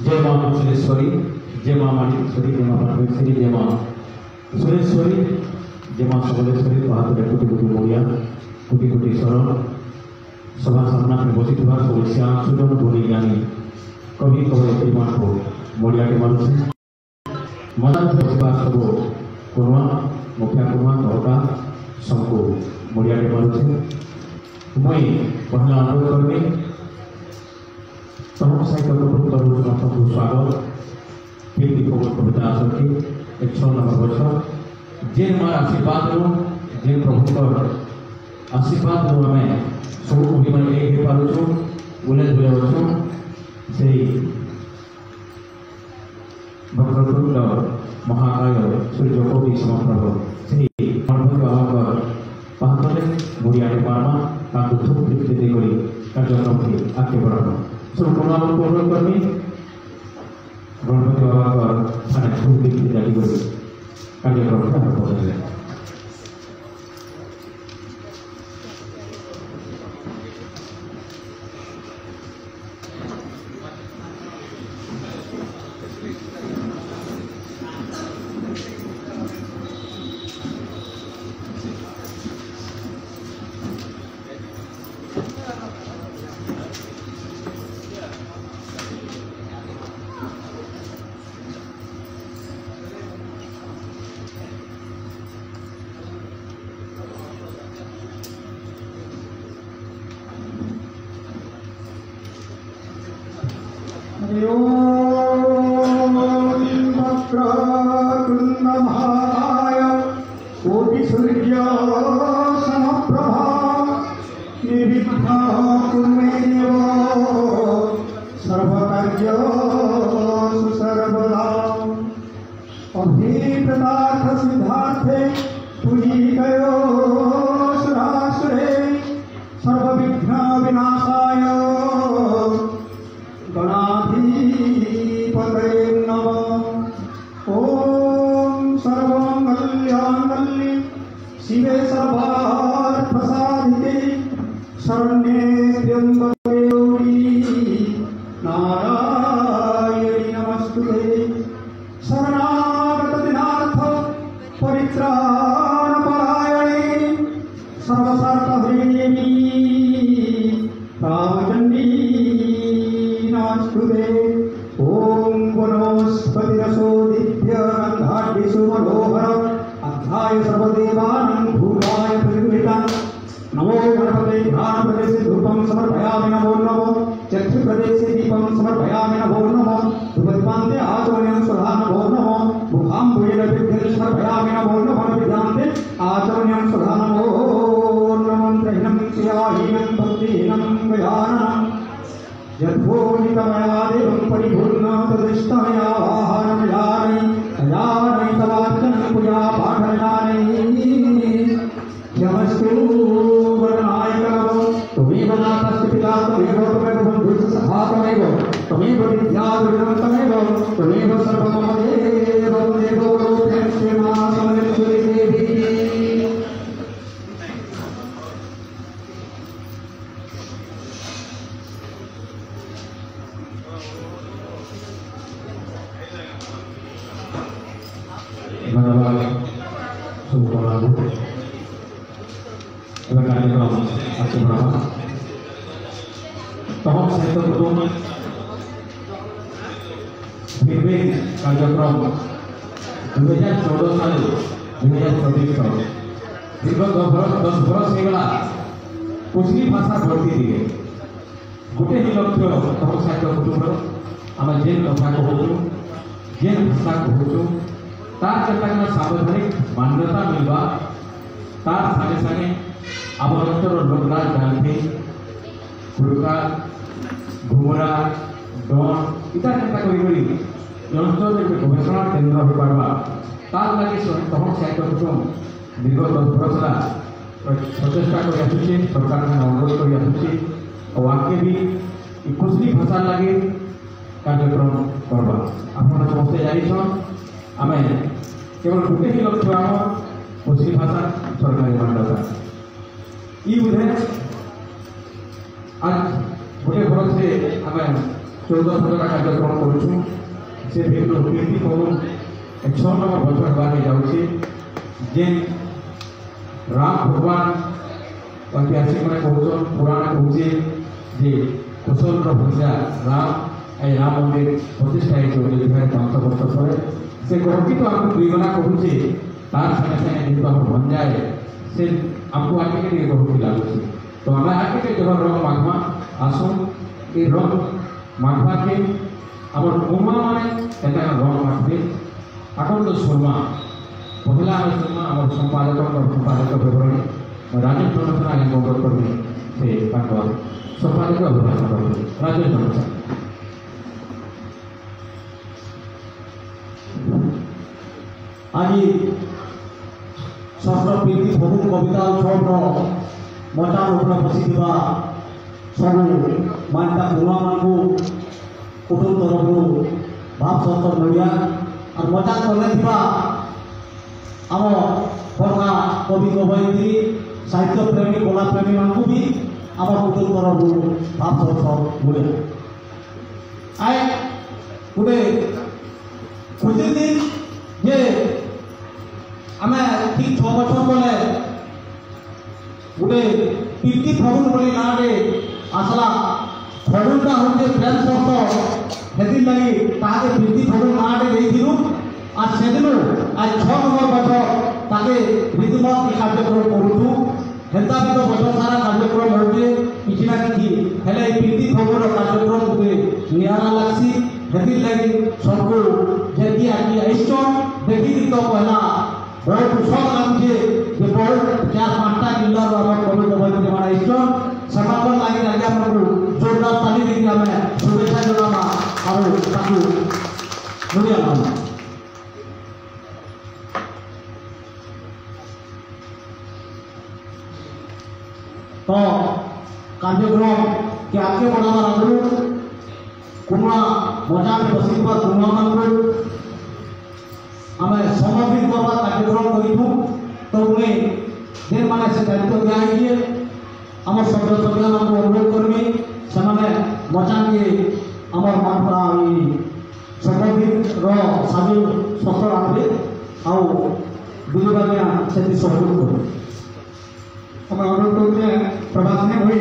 जय मां सुरेश्वरी, जय मां माणिकेश्वरी, जय मां परमेश्वरी, जय मां सुरेश्वरी, जय मां सबलेश्वरी। बात कोटि कोटि मोरिया, कोटि कोटि शरण सभा सामना में बसी सब श्याम सुजन बोली ज्ञानी कवि कवयत्री मान को मोरिया के मानुष मदन बसवा सब कुर्मा मुखिया कुर्मा तहका सबको मोरिया के मानुष मुई पहला अनुरोध करनी तमाम साहित्य को सबको स्वागत फिर दीपक कविता आसकी 109 वर्ष जेन मार आशीर्वाद रू जेन प्रभुकर आशीर्वाद रू आम सब कवि मैंने एक पार्छु बुले बुले अच्छु से भद्रतुंड महाकाय सूर्य कवि समप्रभ से बाबा पाहले मुड़िया मारमा ताकू धूप दीप्ति कार्यक्रम की आगे बढ़ाना सब अनुरोध करनी गणपति बाबा थाने धूप दीप्ति जारी कार्यक्रम का आरम्भ करें। कार्यक्रम 2014 साल 2024 दीर्घ 10 बरस होगा कुशली भाषा भर्ती दिए गोटे ही लक्ष्य तम साहित्य कुटुंब आम जेन कथा कहूँ जेन भाषा कहूँ तार केता सावधानिक मान्यता मिलवा तार सागे सागे आम अंचल लोकनाथ गांधी खुड़का घुमरा डन इटा केता अंचल गवेषणा केन्द्र हो पार्बा तार लगे तम साहित्य कुटुंब दीर्घ 10 वर्ष प्रचेषा कर सरकार अनुरोध कर आगे भी कुशली भाषा लगे कार्यक्रम करवा आप समस्ते जान आम केवल गोटे ही लक्ष्य आम कुशली भाषा सरकारी मान्यता ये उद्देश्य आज गोटे वर्ष से आम 14 का कार्यक्रम करुँ से कीर्ति कौन 6 नंबर बचर बारे जाऊे जेन राम भगवान ऐतिहासिक मैंने कहन पुराण कहूचे जे कुशल भूजा राम राम मंदिर प्रतिष्ठा हो 500 वर्ष पर से कहती तो आमको 2 गना कहूचे तार सागे सागे जेहतु आम भंजाए से आमको आगे के बहुत लगुच तो आम आगे के जब रंग माघवा आसो ये रंग माघवा के आम कुमा मैंने रंग माघे आकंद शर्मा पहला सुरमा आम संपादक विवरणी राजेश जनसा आगे अनुरोध करें से संपादक अभिभाषण करें राजेश जनसा आज षष्ठ प्रीति फगुन कविता उत्सव मचान उपरे बसी सब मान्यता गुणा मान कुटुंब तरफ भाव सत्तर मिलिया और मचान तले आम पुराना कवि कवयित्री साहित्य प्रेमी कला प्रेमी मानू भी आम कुटुंब तरफ भाव सत्तर मिले आए गोटे खुशी दिन जे आम ठीक 6 बछर तले गोटे कीर्ति फगुन बोली ना आसला फगुनटा हूँ प्रेम शब्द से लगी ताके कीर्ति फगुन ना आज से दिन आज 6 नंबर बछर ताके रीतिमत कार्यक्रम करूँ हेन्ता भी तो बछर सारा कार्यक्रम होचे किसी ना कि हेले कीर्ति फगुन कार्यक्रम गोटे निरा लगसी हेती लगी सबको जेती आगे आईचन देखी तो पहला बहुत उत्सव लागे जे बहुत 4-5टा जिला कवि कवयित्री मान आईचन से लगे आगे आमको जोरदार ताली देखिए आम शुभेच्छा जनामा और धन्यवाद तो कार्यक्रम के आगे बढ़ावा आगु कुमा मजा में बसी कुमा मान आम समर्पित करवा कार्यक्रम करूँ तो उन्हें जेन मैंने से दायित्व दिखाई आम सभ्य सभ्या मान अनुरोध करमी से मजा के आम समर्पित साजु सफल आगे आज्ञा से सहयोग करूँ आम अनुरोध करुचे प्रभासिनी भाई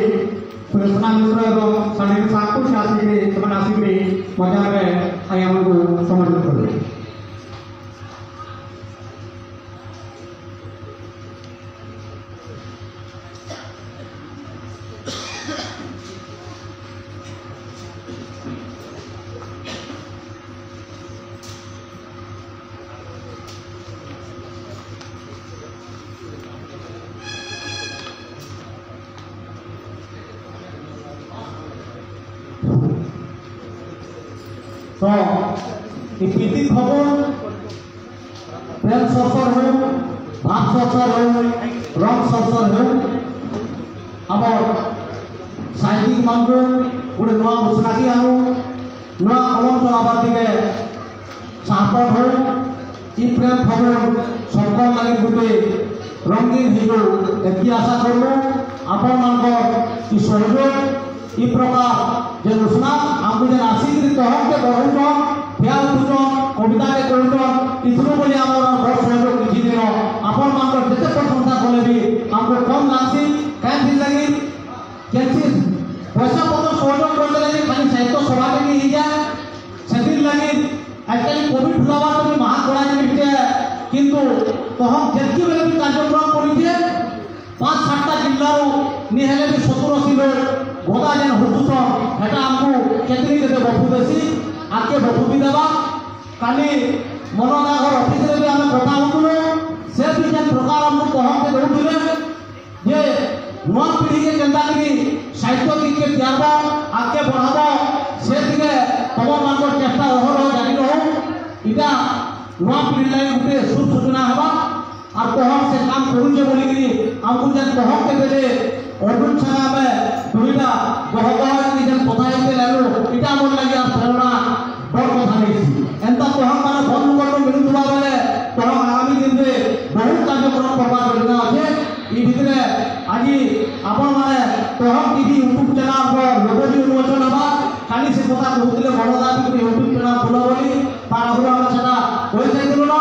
सुरेशना मिश्र और साढ़े 7 को आसिक मजा में आगे आमको समर्पित करें तो कीर्ति फगुन प्रेम सरसर हो भाव सरसर हो रंग सरसर हो आम साहित्यिक मान गोटे नुआ घोषणाटी आनु नुआ कलम चलाबार दिखे साहपट हो प्रेम फगुन सरकार लगे गोटे रंगीन हो एति आशा करूँ आपण मान सहयोग इ प्रकार जे घोषणा आमको जेन आसिक कहन के बढ़ुन ठिया उठुन कविता के कहून इथुनु बोली आम बहुत सहयोग किसी दिन आपण मान जिते प्रशंसा कले भी आमको कम लागसी कहीं लगी कैसे पैसा पत्र सहयोग करते लगे खाली साहित्य सभा के ही जाए से लगी आजकल कोविड भूलावा तो महाकड़ा किंतु तो हम जितकी बेले भी कार्यक्रम करेंगे 5-7टा जिल्लारू निहेले भी 70-80 लोग गोदा जेन हुतुसन हेटा हमको केतनी देते बफु देसी आके बफु भी देबा काली मनोनागर ऑफिस रे भी हमें कथा होतुलो से भी जेन प्रकार हमको कहम के दउदिले जे नवा पीढ़ी के केंदा की साहित्य के त्यारबा आके बढ़ाबो से दिगे तम मानकर चेष्टा ओहर जारी रहो इटा नवा पीढ़ी लागि गुटे शुभ सूचना हबा और कहम से काम करूजे बोली कि हमको जेन कहम के देले अर्जुन छाया में दुईटा गहगह की जेन पताई के लालो इटा मोर लागि आ प्रेरणा बड़ कथा नहीं एंता कहम माने भल लोग मिलुवा बेले कहम आगामी दिन रे बहुत कार्यक्रम करबा योजना আছে ई भितरे आज आपण माने कहम टीवी यूट्यूब चैनल पर लोगो भी उन्मोचन हबा काली से कथा कहउतिले बड़दा भी यूट्यूब चैनल खोला बोली पाराहुरा सेटा होई जाइतिलो न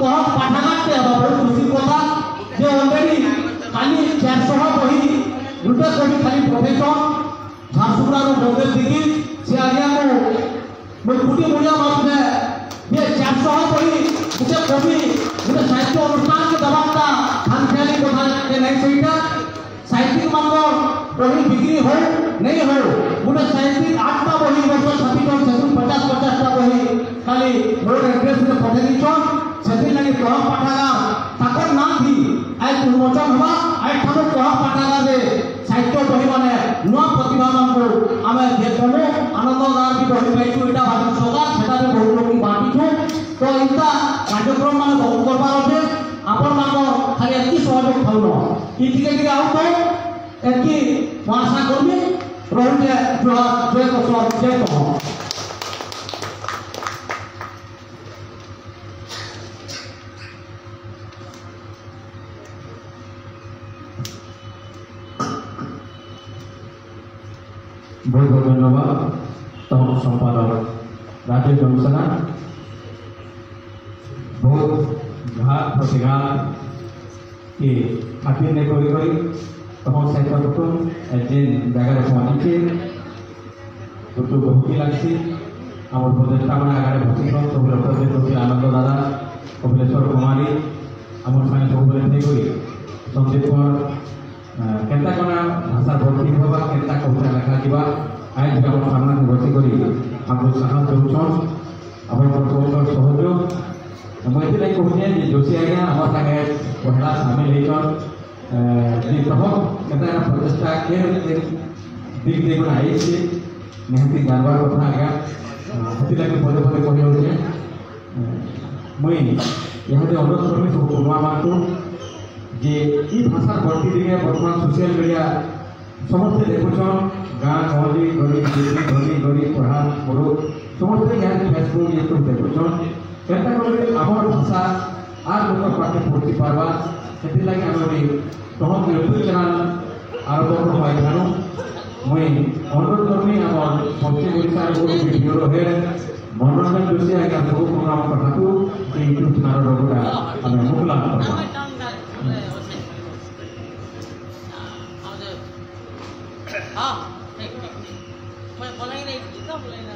कहम पाठागार के हबा बहुत खुशी कथा जे ऑलरेडी काली 400 बही गुटे कवि खाली प्रोफेसर झारसुगुड़ा रो डोबेल दिगी से आज्ञा को मैं कुटी मुड़िया बात में ये 400 बही गुटे कवि गुटे साहित्य अनुष्ठान के दबाता खानख्याली कथा के नहीं सहीटा साहित्यिक मानकर बही बिक्री हो नहीं हो गुटे साहित्यिक 8टा बही वर्ष 26 टन 50-50टा बही खाली मोर एड्रेस में पठे दिछन सेति लागि कहम पाठागार ताकर नाम थी आज उन्मोचन हवा आज ठानो कहम पाठागार रे साहित्य बही माने नुआ प्रतिभा मानको आमे देखमो आनंददार की बही पाइछु एटा भाषण सौगात सेटा रे बहुत लोग बांटिछु तो इता कार्यक्रम माने बहुत करबार अछि आपण मानो खाली एकी सहयोग थाउनो ई टिके आउ तो एकी आशा करबी रहुले जय कसर जय कहो बहुत बहुत धन्यवाद तम संपादक राजेश जमसना बहुत घात प्रतिघात के खातिर ने करी तम साहित्य कुटुम जेन जगह पहुंचे तो बहुत लगसी आम उपदेष्टा मैंने आगे बसिसन सब उपदेश आनंद दादा कपिलेश्वर कुमारी आम सागे सब संदीप कुमार केंता कोना भाषा भर्ती होबा केंता कविता लिखा जीवा आज हम सामने भर्ती करी हमको साहस देउछन अपन बहुत सहयोग मैं इतने कहूँ जे जोशी आज्ञा हमार संगे पहला शामिल होइछन जे सब केंता प्रचेष्टा के दिग देखुन आई छे निहती जानबार कथा आज्ञा हती लगे पदे पदे कहि होछे मैं यहाँ अनुरोध करमी सब कुमा मानतो जे ई भाषा भर्ती दिगे वर्तमान सोशल मीडिया समस्त देखुछन गाँ गहली गरीब धनी गरीब पढ़ा बड़ो समस्त यहाँ फेसबुक यूट्यूब देखुछन केंता करे आमर भाषा आर लोक पाठे पढ़ती पारबा सेति लागि आमे तहम यूट्यूब चैनल आरंभ करबा इथानो मैं अनुरोध करमी आमर पश्चिम ओडिशा रो वीडियो रहे मनोरंजन जोशी आज्ञा सब प्रोग्राम कथाकू यूट्यूब चैनल रोगुडा आमे मोकला करबा हाँ मैं बोला ही नहीं कितना बोला ना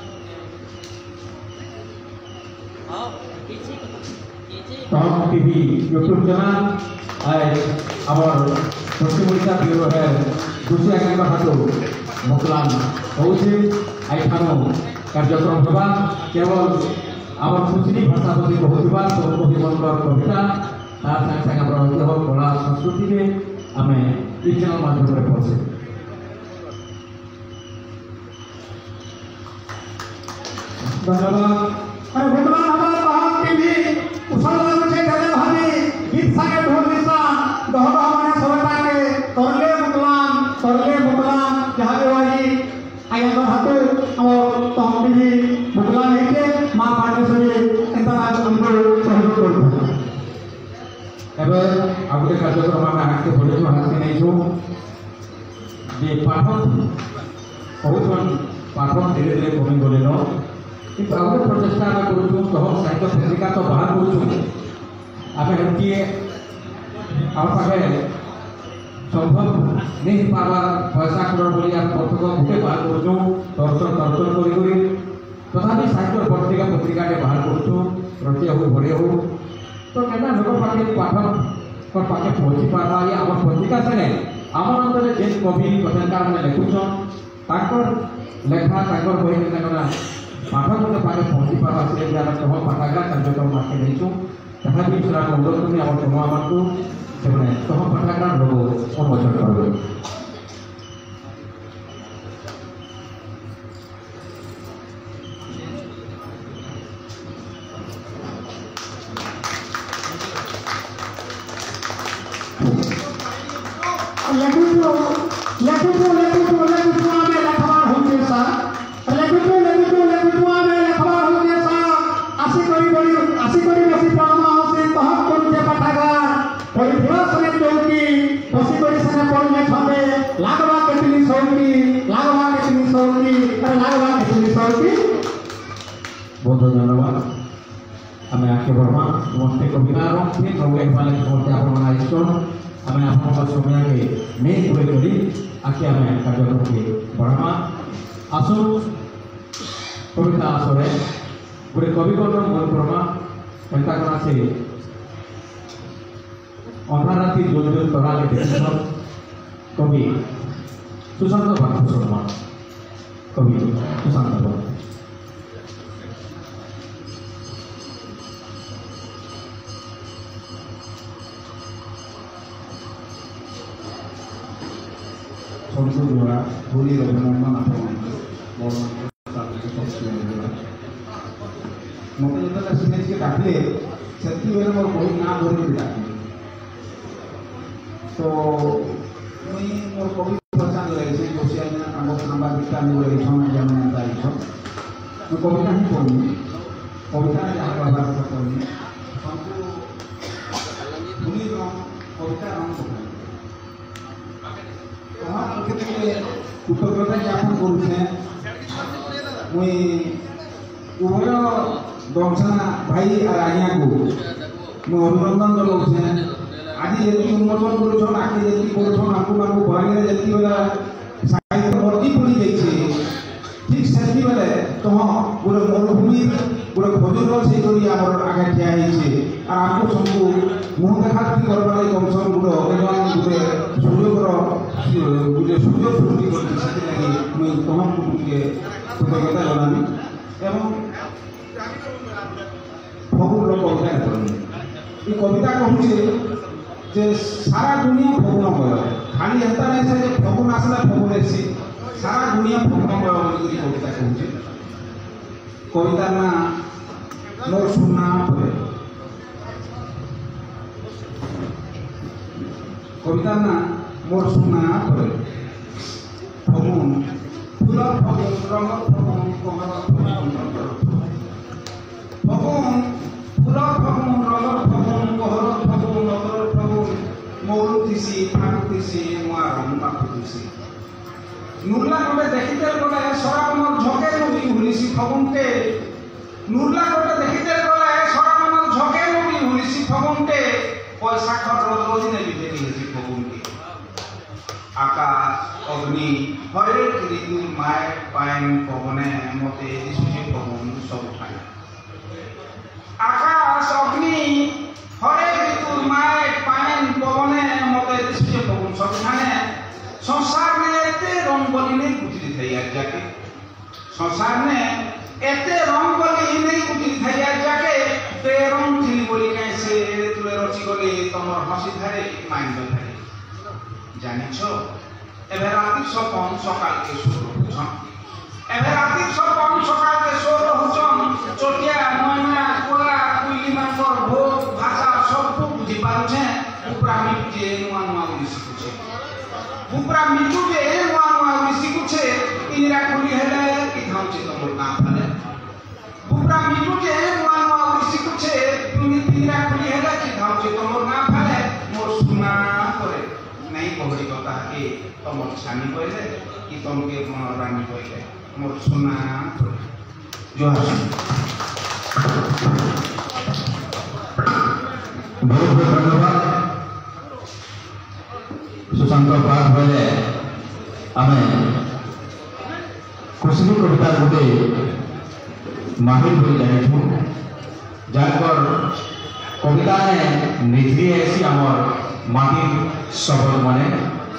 हाँ पीछे तहम टीवी यूट्यूब चैनल आज आमर पश्चिम ओडिशा ब्यूरो है जोशी आज्ञा हाथों मोकलान होउछे आइठानो कार्यक्रम होबा केवल आमर सुश्री भाषा प्रति कहउथिबा सब कविमंडल कविता तार संग संग आमर ঐতিহ্য कला संस्कृति के आमे ई चैनल माध्यम रे पहुंचे धन्यवाद अरे वर्तमान हमारा तहम टीवी उछल से करे भाभी गीत संगे ढोल निशा गहरा माने सबटा के करले मुकलान जहां के वाही आया कर हाथो और तहम टीवी मुकलान हेके मां पाटेश्वरी एंता हमको सहयोग करतो एबे आगुटे कार्यक्रम में आके बोले तो हाथ नहीं जो जे पाठक बहुतन पाठक धीरे धीरे कमी बोले नो कि आगुटे प्रचेष्टा में करूँ तो हम साहित्य पत्रिका तो बाहर करूँ आमे हमकी आम पाखे संभव नहीं पार्बा पैसा करोड़ बोली आप पुस्तक गुटे बाहर करूँ दर्शन करी तथापि साहित्य पत्रिका के बाहर करूँ रचिया हो भरे हो तो कहना लोक पाखे पाठक पाखे पहुंची पारबा या आम पत्रिका संगे आम अंदर जे कवि कथाकार मैंने लिखुछन ताकर लेखा ताकर बही ताकर पाठक के पाखे पहुंची पारबा से जे आम कह पाठागार कार्यक्रम माके देछु तथा भी सुरा अनुरोध करी आम समूह मानकु सेने कह पाठागार लोगो उन्मोचन करबे बहुत धन्यवाद आम आगे बढ़वा समस्ते कवितार फिर सब एक पाले समस्ते आपण आइछन आम आप समय के मेन पूरे करी आगे आम कार्यक्रम के बढ़वा आसु कविता आसरे गोटे कवि मन करमा कविता करा से अंधा राति जो जो तराले देख कवि सुशांत बाबू शर्मा कवि सुशांत बाबू द्वारा होली रविनंदन आप मत जो स्टेज के डाकिले से मोर बही ना धरिक डाकिले तो मुई मोर कवि पहचान लगे बसिया सांबादिकता लगे मुझे कविता ही पढ़ी कविता जहाँ कहबार पढ़ी होली कविता रंग पकड़ कृतज्ञता ज्ञापन करुचे मुई उभय दंसना भाई और आज्ञा को मुझे अभिनंदन जनाऊे आज जी उन्मोचन करुन आगे जी करुन आपको मानू बरगढ़ जी बेला साहित्य भर्ती पड़ी जाइए ठीक से बेले तो गोटे मरुभूमि गोटे खजूर से आगे ठिया और आपको सबको मुह देखा करवार कम से कम गोटे सुयोग गोटे सुयोग सृष्टि करके मुझे तुमको कृतज्ञता जनानी एवं फगुन कविता ये कविता कहूँ जे सारा दुनिया फगुनमय खाली एता नहीं से फगुन आसला फगुन एसी सारा दुनिया फगुनमय बोली कविता कहूँ कविता ना मोर सुना पड़े कविता ना मोर सुना पड़े फगुन फूल फगुन रंग फगुन कमल फगुन फगुन फूल फगुन रंग फगुन कहर फगुन नगर फगुन मौरुतिसी फाटुतिसी नुआ रंग माखुतिसी नुरला कोटे देखिते कोले सरा मन झके नबी हुलिसी फगुन के नुरला कोटे देखिते कोले सरा मन झके नबी हुलिसी फगुन के पैसा खर रोज ने भी देखी फगुन के आकाश अग्नि हरेक ऋतु माय पाइन पवने मते दिशुचे फगुन सब ठाई आकाश अग्नि हरेक ऋतु माय पाइन पवने मते दिशुचे फगुन सब ठाने संसार में एते रंगोली नहीं गुजरी थई आज जाके संसार में एते रंगोली नहीं गुजरी थई आज जाके ते रंग थी बोली कैसे तुले रची गले तमर हसी धारे माइंड धारे जानिछो एबे राति सपन सकाल के सुर होछन एबे राति सपन सकाल के सुर होछन चोटिया नयना कोला कुइली मानकर भोग भाषा सब को बुझी पारुछे उपरा मिटे नुआ नुआ बोली सिखुछे उपरा मिटुजे नुआ नुआ बोली सिखुछे इनिरा खुली हेले कि धाउचे तमर ना फले उपरा मिटुजे नुआ नुआ बोली सिखुछे इनिरा खुली हेले कि धाउचे तमर ना फले मोर सुना करे नहीं कहरी कथा के तमर छानी कहले कि तमके रानी कहले मोर सुना जो बहुत बहुत धन्यवाद सुशांत पाठ बोले आम खुशी कविता गोटे माहिर बोली जाइछू जार कविता ने निधि ऐसी आमर माटी शब्द माने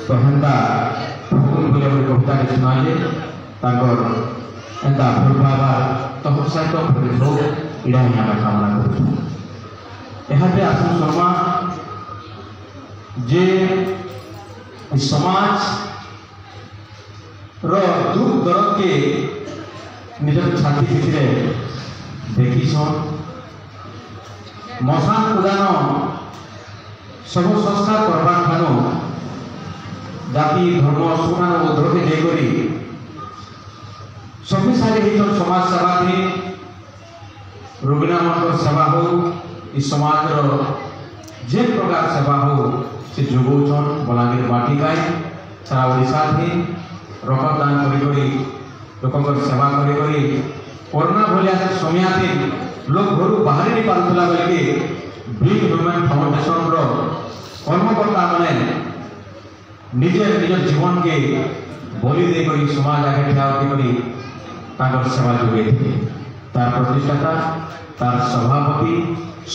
तो हेन्ता फगुन बोले कविता के सुनाइले तांकर एंता भूल भाबा तो सहित हो इड़ा ही आम कामना करूँ यहाँ आसू शर्मा जे समाज रो दुख दर्द के निजर छाती पिछले देखी मशान उदान सब संस्कार करवा ठानु जाति धर्म सुखान उद्र के देकरी शक्तिशाली होकर समाज सेवा थी रोगिना मान सेवा हो इस समाज जे प्रकार सेवा हो से जोगौन बलांगीर बाटिकाय सारा ओडिशा थी रक्तदान करी लोक सेवा करी कोरोना भाया समय थी लोग घर बाहर नहीं पार्ला बेल बिग ह्यूमन फाउंडेशन कर्मकर्ता मैंने निजे निज जीवन के बलि देकर समाज आगे ठिया सेवा जोगे तार प्रतिष्ठाता तार सभापति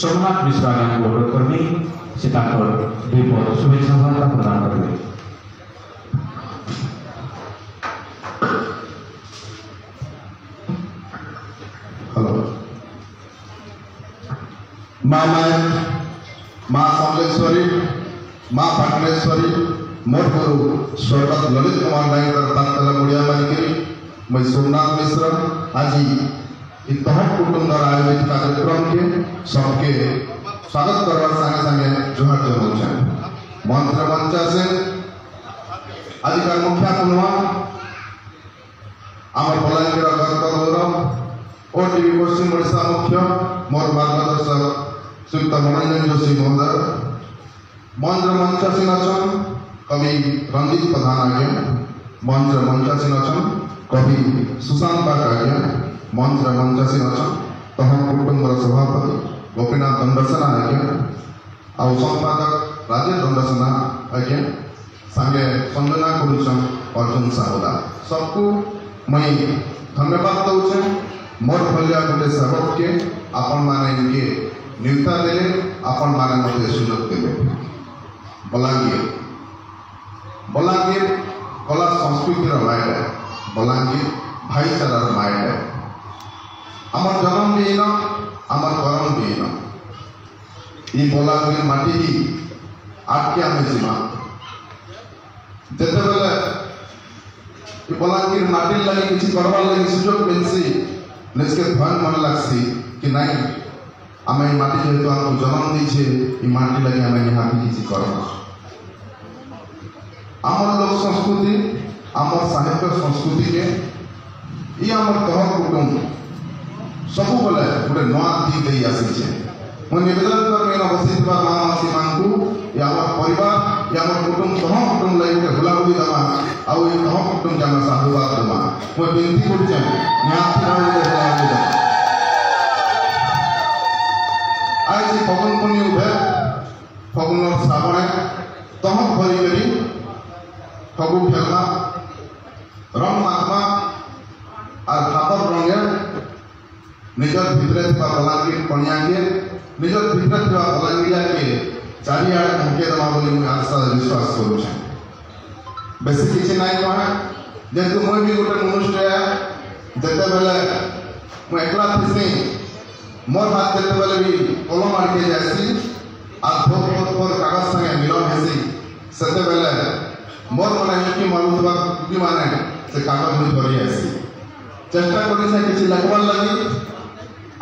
सोमनाथ मिश्रा को अनुरोध करमी से दुई पद शुभेच्छा वार्ता प्रदान करेंगे। हेलो माँ मायन माँ समलेश्वरी माँ पाटनेश्वरी मोर गुरु स्वर्गत ललित कुमार नायक तांतला मुड़िया मानिकरी मैं सोमनाथ मिश्र आज तहम कुटुंब द्वारा आयोजित कार्यक्रम के सबके स्वागत करवा संगे संगे जोहार जनाऊँ मंत्र मंचा से आजिकार मुखिया कुनवा आम बलांगीर गर्व गौरव ओटीवी पश्चिम ओडिशा मुख्य मोर मार्गदर्शक श्रीयुक्त मनोरंजन जोशी महोदय मंत्र मंचासीन अछन कवि रंजीत प्रधान आज्ञा मंत्र मंचासीन अछन कवि सुशांत पाठ आज्ञा मंत्र मंचासीन अछन तहम कुटुंब सभापति गोपीनाथ दंडसेना आज्ञा आउ संपादक राजेश दंडसेना आज्ञा संगे संजना करुछन अर्जुन साहुला सबको मैं धन्यवाद दूचे मोर भलिया गोटे सेवक के आपण माने इनके न्यूता देले आपण माने मते सुयोग देले बलांगीर कला संस्कृतिर मायट बलांगीर भाईचारार मायट आमर जन्म भी इन आमर कर्म भी इन ये बलांगीर माटी ही आटके आमे जीमा जेते बेले बलांगीर माटी लगी किसी करवार लगी सुयोग मिलसी निजके भय मन लगसी कि नहीं आम माटी जेहेतु आमको जन्म दीचे ये माटी लगे आम यहाँ किसी करम आमर लोक संस्कृति आमर साहित्य संस्कृति के ये आमर तह कुटुंब सब बेले गोटे नुआ दिग दे आसीचे मुझे निवेदन करमी बसी माँ मासी मानू ये आम परिवार ये आम कुटुंब तह कुटुंब लगे गोटे हुलाहुली दमा आउ ये तह कुटुंब के आम साधुवाद दमा मुझे विनती करुचे निहाती हुलाहुली दमा आज फगुन पुनी उठे फगुन श्रावणे तहक भरी करी फगु खेलना रंग माखमा और खापर रंगे निजर भितरे बलांगीर पणिया के निजर भितरे बलांगीरिया के चारिआड़े धमके दमा बोली मुझे आशा विश्वास करुचे बेसी किसी नाई कहे जेहेतु मुझे भी गोटे मनुष्य जिते बेले मुझे एकला थी मोर बात करते बेले भी कलम आड़के जासी आ थोर कागज संगे मिलन हेसी सेते बेले मोर मन युक्ति मारुवा युक्ति माने से कागज में धरी आसी चेष्टा करी से किसी लगवार लगी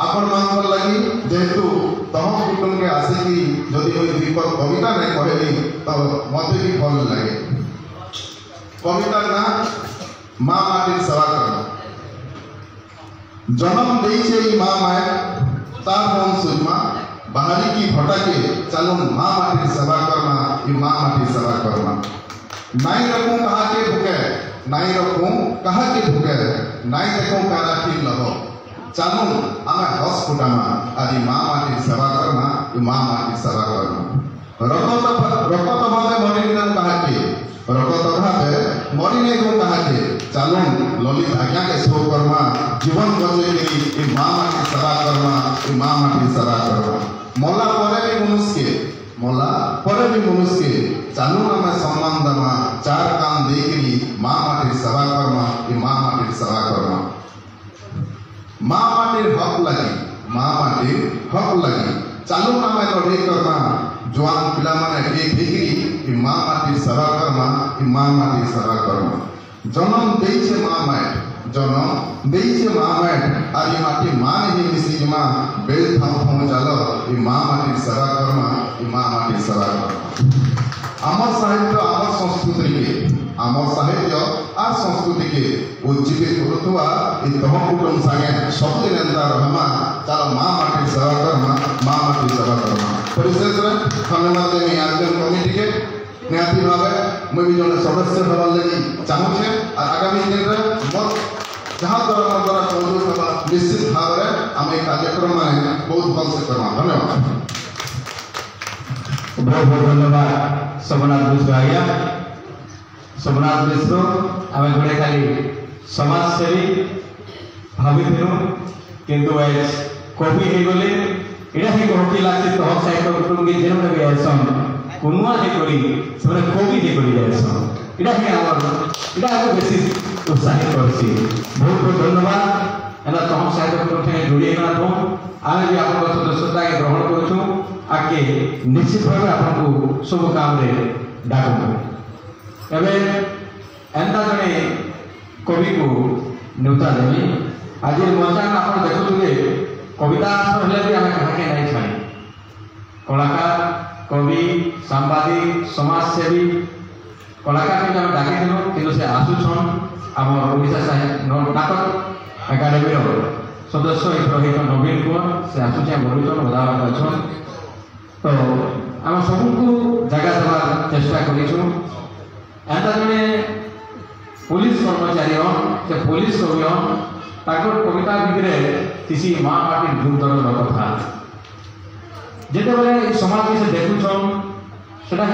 आपण मांगवर लगी जेहेतु तह कुटुंब के आसिकी जदि कोई दीपक कविता नहीं कहली तो मत भी भल लगे कविता ना माँ माटी सेवा करना जन्म देइछे माँ माए तार मन सुजमा बाहरी की भटा के चलून माँ माटी सेवा करना ये माँ माटी सेवा करना नाई रखूं कहा के भूखे नाई रखूं कहा के भूखे नाई देखूं कारा की लहो चलून आमे हस फुटामा आदि माँ माटी सेवा करना ये माँ माटी सेवा करना रकत भावे मरी नहीं कहा के रकत भावे मरी नहीं कहा के चलून ललित आज्ञा के शो करना जीवन बचे ये माँ माटी सेवा करना ये माँ माटी सेवा करना मला परे मनुष्य मला पर भी मनुष्य चालू आम सम्मान दमा चार काम देकरी माँ माटी सेवा करमा कि माँ माटी सेवा करमा माँ माटी हक लगी माँ माटी हक लगी चालू आम लड़े करमा जवान पिला माने एक देकरी कि माँ माटी सेवा करमा कि माँ माटी सेवा करमा जन्म देइछे माँ माटी जन्म देइछे माँ माटी और ये माटी माँ नहीं मिसी जमा बेल थाम थाम चालो ये माँ माटी सेवा करमा ये माँ माटी सेवा करमा आमर साहित्य आमर संस्कृति के आमर साहित्य और संस्कृति के उज्जीवित करुवा ये तम कुटुंब संगे सबदिन एंता रहमा चलो माँ माटी सेवा करमा माँ माटी सेवा करमा परिशेष रे धन्यवाद देमी आयोजन कमिटी के निहाती भावे मैं भी जने सदस्य हवा लगी चाहूछे और आगामी दिन रे मत जहाँ द्वारा सहयोग हवा निश्चित भाव रे हम एक कार्यक्रम में बहुत भल से करमा धन्यवाद बहुत बहुत धन्यवाद सोमनाथ मिश्र आज्ञा सोमनाथ मिश्र आम गोटे खाली समाजसेवी भावी किंतु कवि हो गले यहाँ ही कहती लगे तो हम साहित्य कुटुंब के जेने भी आसन कुनुआ करी से कवि करी जासन यहाँ बेसी उत्साहित करसी बहुत बहुत धन्यवाद एना तो हम साहित्य कुटुंब जोड़ी तो आम भी आप सदस्यता के ग्रहण करूँ आगे निश्चित भाव आपको सब काम डाकू एवं एंता जड़े कवि को न्यूता देवी आज मंचान आप देखुए कविता हेल्ले भी आम कहीं नहीं छाड़ी कलाकार कवि सांबादिक समाजसेवी कलाकार के डाक कि से आसुन आम ओडिशा साहित्य नाटक एकाडेमी सदस्य रही नवीन कुमार से आसुचे बोलुन उदाहरण अच्छन तो आम सबको जगह देवार चेष्टा करूँ एंता जड़े पुलिस कर्मचारी से पुलिस कवि कविता भितर किसी माँ माटी गुरुतर कथा जिते बड़े समाज के से देखुन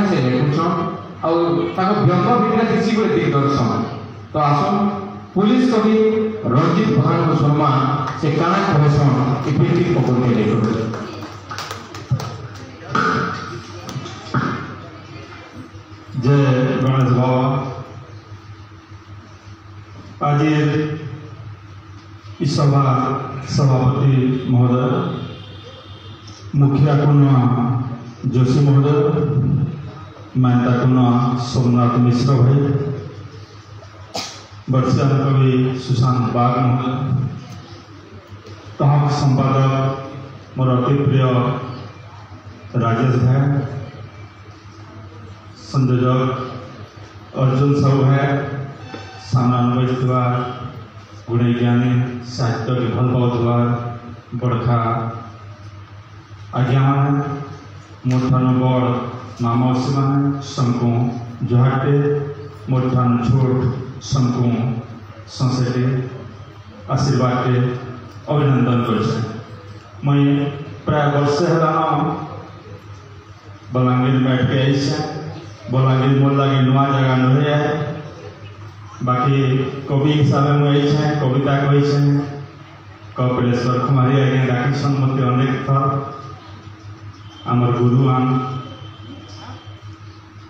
से देखुन और व्यंग भितर किसी गोटे दिग्दर्शन तो आसन पुलिस कवि रंजित प्रधान को शर्मा से काना कहसन इफेक्टिव पकड़ के देखो जय गणेश बाबा आज इस सभा सभापति महोदय मुखिया कुना जोशी महोदय मेहता कुना सोमनाथ मिश्र भाई वर्षा कवि सुशांत बाग महोदय तहक संपादक मोर अति प्रिय राजेश भाई संयोजक अर्जुन साहू है सामना गुणे ज्ञानी साहित्य के भल पाउथवार बड़खा आज्ञा मैंने मोठान बड़ मामसी मैंने संकु जुहाटे मोठान छोट संकु संसेटे आशीर्वाद के अभिनंदन कर मैं प्राय वर्षे है बलांगीर बैठ के आई बलांगीर मोर लगे नुआ जगह नुहे है बाकी कवि हिसाब में आई कविता कही कपिलेश्वर कुमारी आज्ञा डाकिसन मत अनेक थर आमर गुरु आम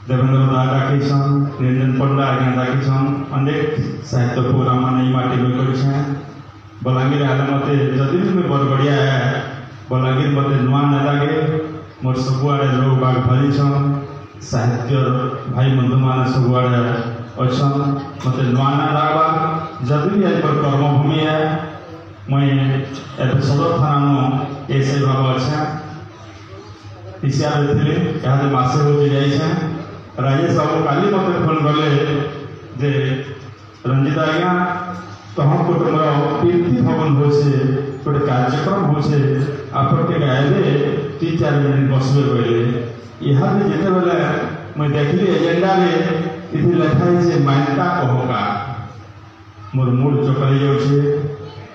देवेंद्र दा डाकिसन निरंजन पंडा आज्ञा डाकिसन अनेक साहित्य प्रोग्राम मान माटी में कर बलांगीर आले मत जदि भी मैं बरगड़िया है बलांगीर मत नुआ न लगे मोर सबुआड़े लोग बाग भरी साहित्य भाई बंधु मान सबुआड़े अच्छा मत नुआ ना लगवा जब भी आज कर्मभूमि है मैं एवं सदर थाना ऐसे भाव अच्छा हिसाब थी मसे हो जाए राजेश बाबू काली मत फोन कले जे रंजित आज्ञा तहम कुटुंब कीर्ति भवन हो गोटे कार्यक्रम हो आपके गायबे 3-4 मिनट बसबे कहले यहाँ भी जिते बेले मैं देखली एजेंडा में इधर लिखा है मान्यता कहका मोर मूड चकल जाऊे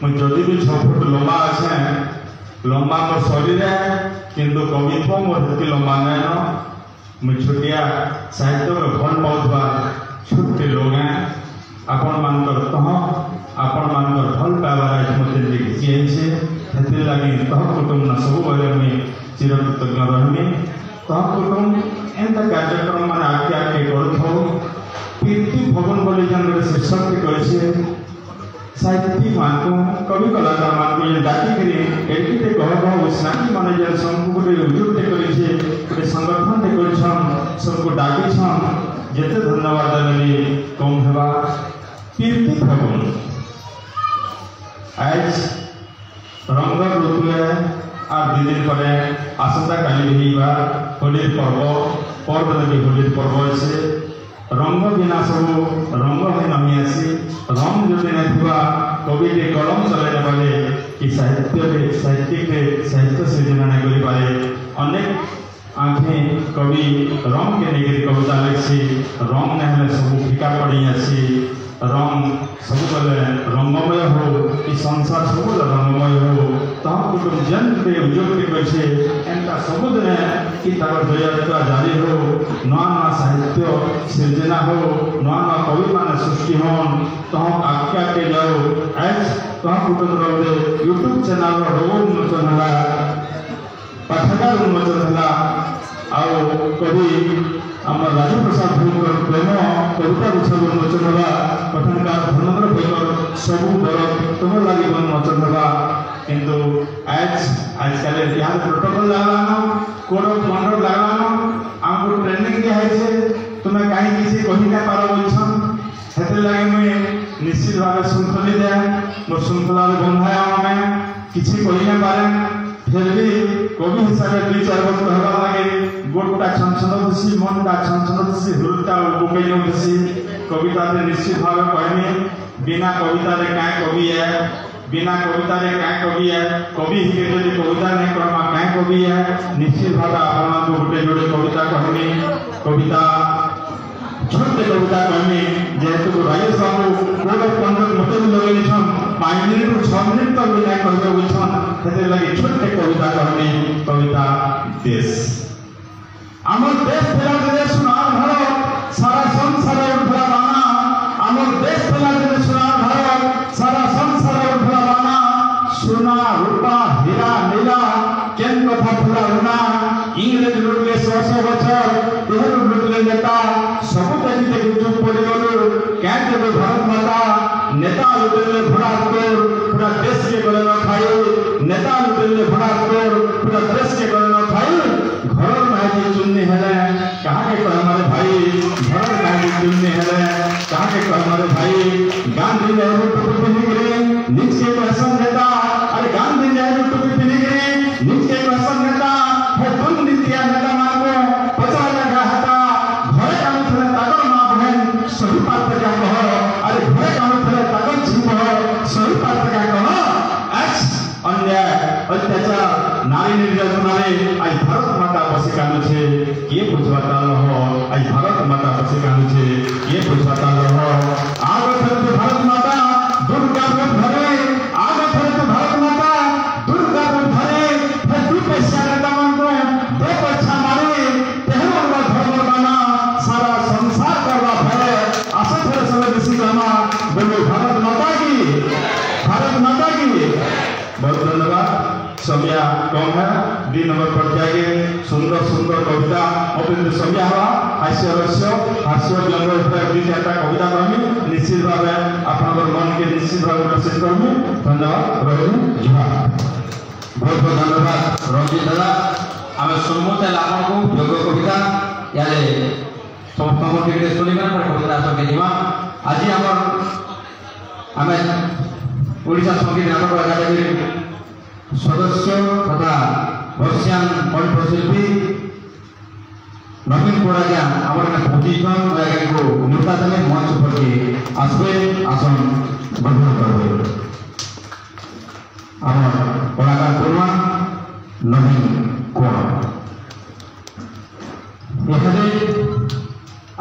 मैं जदि भी 6 फुट लंबा अच्छे लंबा मोर शरीर है किंतु कवित्व मोर हेतु लंबा नहीं मैं छोटिया साहित्य भल पाऊा छोटे लोग हैं आपण मानकर तह आपण मानकर भल पाइबार मत घिसी लगी तह कुटुंब सब बेले मुझे चिरकृतज्ञ रही एंता कार्यक्रम मान आगे आगे करूँ कीर्ति भवन बोली जन गोटे शीर्षक करेছে साहित्यिक मानकु कवि कलाकार मानकु ये डाकी करी एटिते गह गह उस्नाकी माने जे सबको गोटे उद्योग ते करेছে गोटे संगठन ते करछन सबको डाकी छन जेते धन्यवाद देली कम हेबा कीर्ति भवन आज रंग ऋतुए आ दिन पर आसंता काली रहीबा होली पर्व पर्व लगी होली पर्व से रंग बिना सब रंग में नमी आसी रंग जो नहीं कवि के कलम चलाने वाले कि साहित्य सृजना नहीं कर पाए अनेक आँखें कवि रंग के लेकर कविता लिखी रंग नहीं सब फीका पड़ी आसी रंग सब बेले रंगमय हो कि संसार सब रंगमय हो कुटुंब जन उद्योग करे एंता सबुदिन कि दयात्रा जारी हो नुआ नुआ साहित्य सृजना हो नुआ नुआ कवि मान सृष्टि हन तह आगे आगे जाओ आज तह कुटुंब यूट्यूब चैनल रोग उन्मोचन है पाठागार उन्मोचन है आउ कवि आम राजू प्रसाद भूकर प्रेम कविता गुच्छा उन्मोचन है कथनकार धर्मेंद्र भैकर सबू दर तुम लगे उन्मोचन है किंतु आजकल यहाँ प्रोटोकॉल लगाना कोड ऑफ कंडक्ट लगाना आमको ट्रेनिंग दिया है तुम्हें कहीं किसी कही ना पार बोलछन हेते लगे मैं निश्चित भाव श्रृंखली दे मोर श्रृंखला बंधाया हमें किसी कही ना पारे फिर भी कवि हिसाब से 2-4 वर्ष कहवा लगे गोटा छनछन दिसी मनटा छनछन दिसी हुलटा बुकई दिसी कविता निश्चित भाव कहनी बिना कविता रे काय कवि है बिना कविता रे काय कवि है कवि ही यदि कविता नहीं करमा काय कवि है निश्चित भाव आपन को गोटे जोड़े कविता कहनी कविता छोटे कविता कहनी जेहेतु राजेश बाबू कोड ऑफ कंडक्ट मते लगे छन 5 मिनट 6 मिनट तक भी नहीं कहबे बुझछन हेते लगे छोटे कविता कहनी कविता देश हमर देश फेला दे सुनार भारत सारा संसार उठला बाना हमर देश फेला दे सुनार भारत सारा संसार उठला बाना सोना रूपा हीरा नीला केन कथा फुला होना इंग्रेज लुटले 100 बछर देहर लुटले नेता सब देखते चुप पड़ गलो क्या देवे भारत माता नेता लुटले भड़ा तोर पूरा देश के गले न खाए नेता लुटले भड़ा तोर पूरा देश के गले न खाए घर में चुन्नी है कहाँ के कह हमारे भाई घर में चुन्नी है कहाँ के कह हमारे भाई गांधी नेहरू टोपी पहनी गिरे नीचे पैसा नेता अरे गांधी नेहरू टोपी पहनी गिरे नीचे पैसा नेता है तुम नीतिया नेता मांगो 50 लगा हटा घरे काम थे तागर माँ बहन सही बात क्या कह अरे घरे काम थे तागर छिप सही बात क्या कह अन्याय अत्याचार नारी निर्यातना आज भारत माता बसी कानु छे ये बुझवाता रहो आज भारत माता बसी कानु छे ये बुझवाता रहो आगे फिर भारत माता दुर्गा रूप धरे आगे फिर भारत माता दुर्गा रूप धरे फिर 2 पैसा नेता मांगो 2 पैसा मारे तेहर धर्म बना सारा संसार करवा भरे आशा फिर समय बेसी जाना बोलो भारत माता की बहुत धन्यवाद समय कम है 2 नंबर पर जाएंगे सुंदर सुंदर कविता अत्यंत समय हवा हास्य व्यंग 2-4 कविता कहमी निश्चित भाव आप मन के निश्चित भाव प्रसिद्ध करमी धन्यवाद रही बहुत बहुत धन्यवाद रंजित दादा आम सुनमुते आपको योग्य कविता यारे समस्त टिके शुणा कविता सके जीवा आज आम ओडिशा संगीत नाटक अकादेमी सदस्य तथा वर्षियान कंठशिल्पी नवीन कोड़ाजा आम 25 जन को निर्वाचन मंच पर आसवे आसन ग्रहण करेंगे आम कलाकार गुरुआ नवीन कोड़ा यहाँ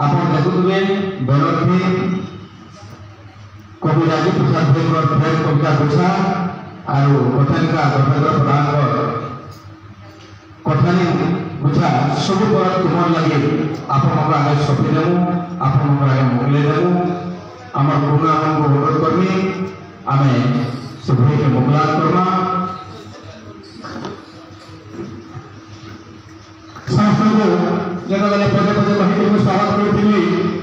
आप देखुए बेलर्थी कवि राजू प्रसाद भैया फेर कविता गुच्छा और कथानिका गंगाधर प्रधान कथानी गुच्छा सब पर तुम लगे आप आगे सफी देमु आप आगे मोकले देमु आम पुनः को अनुरोध करमी आम से भाई के मोकलात करना समस्त को जगह को स्वागत करथिली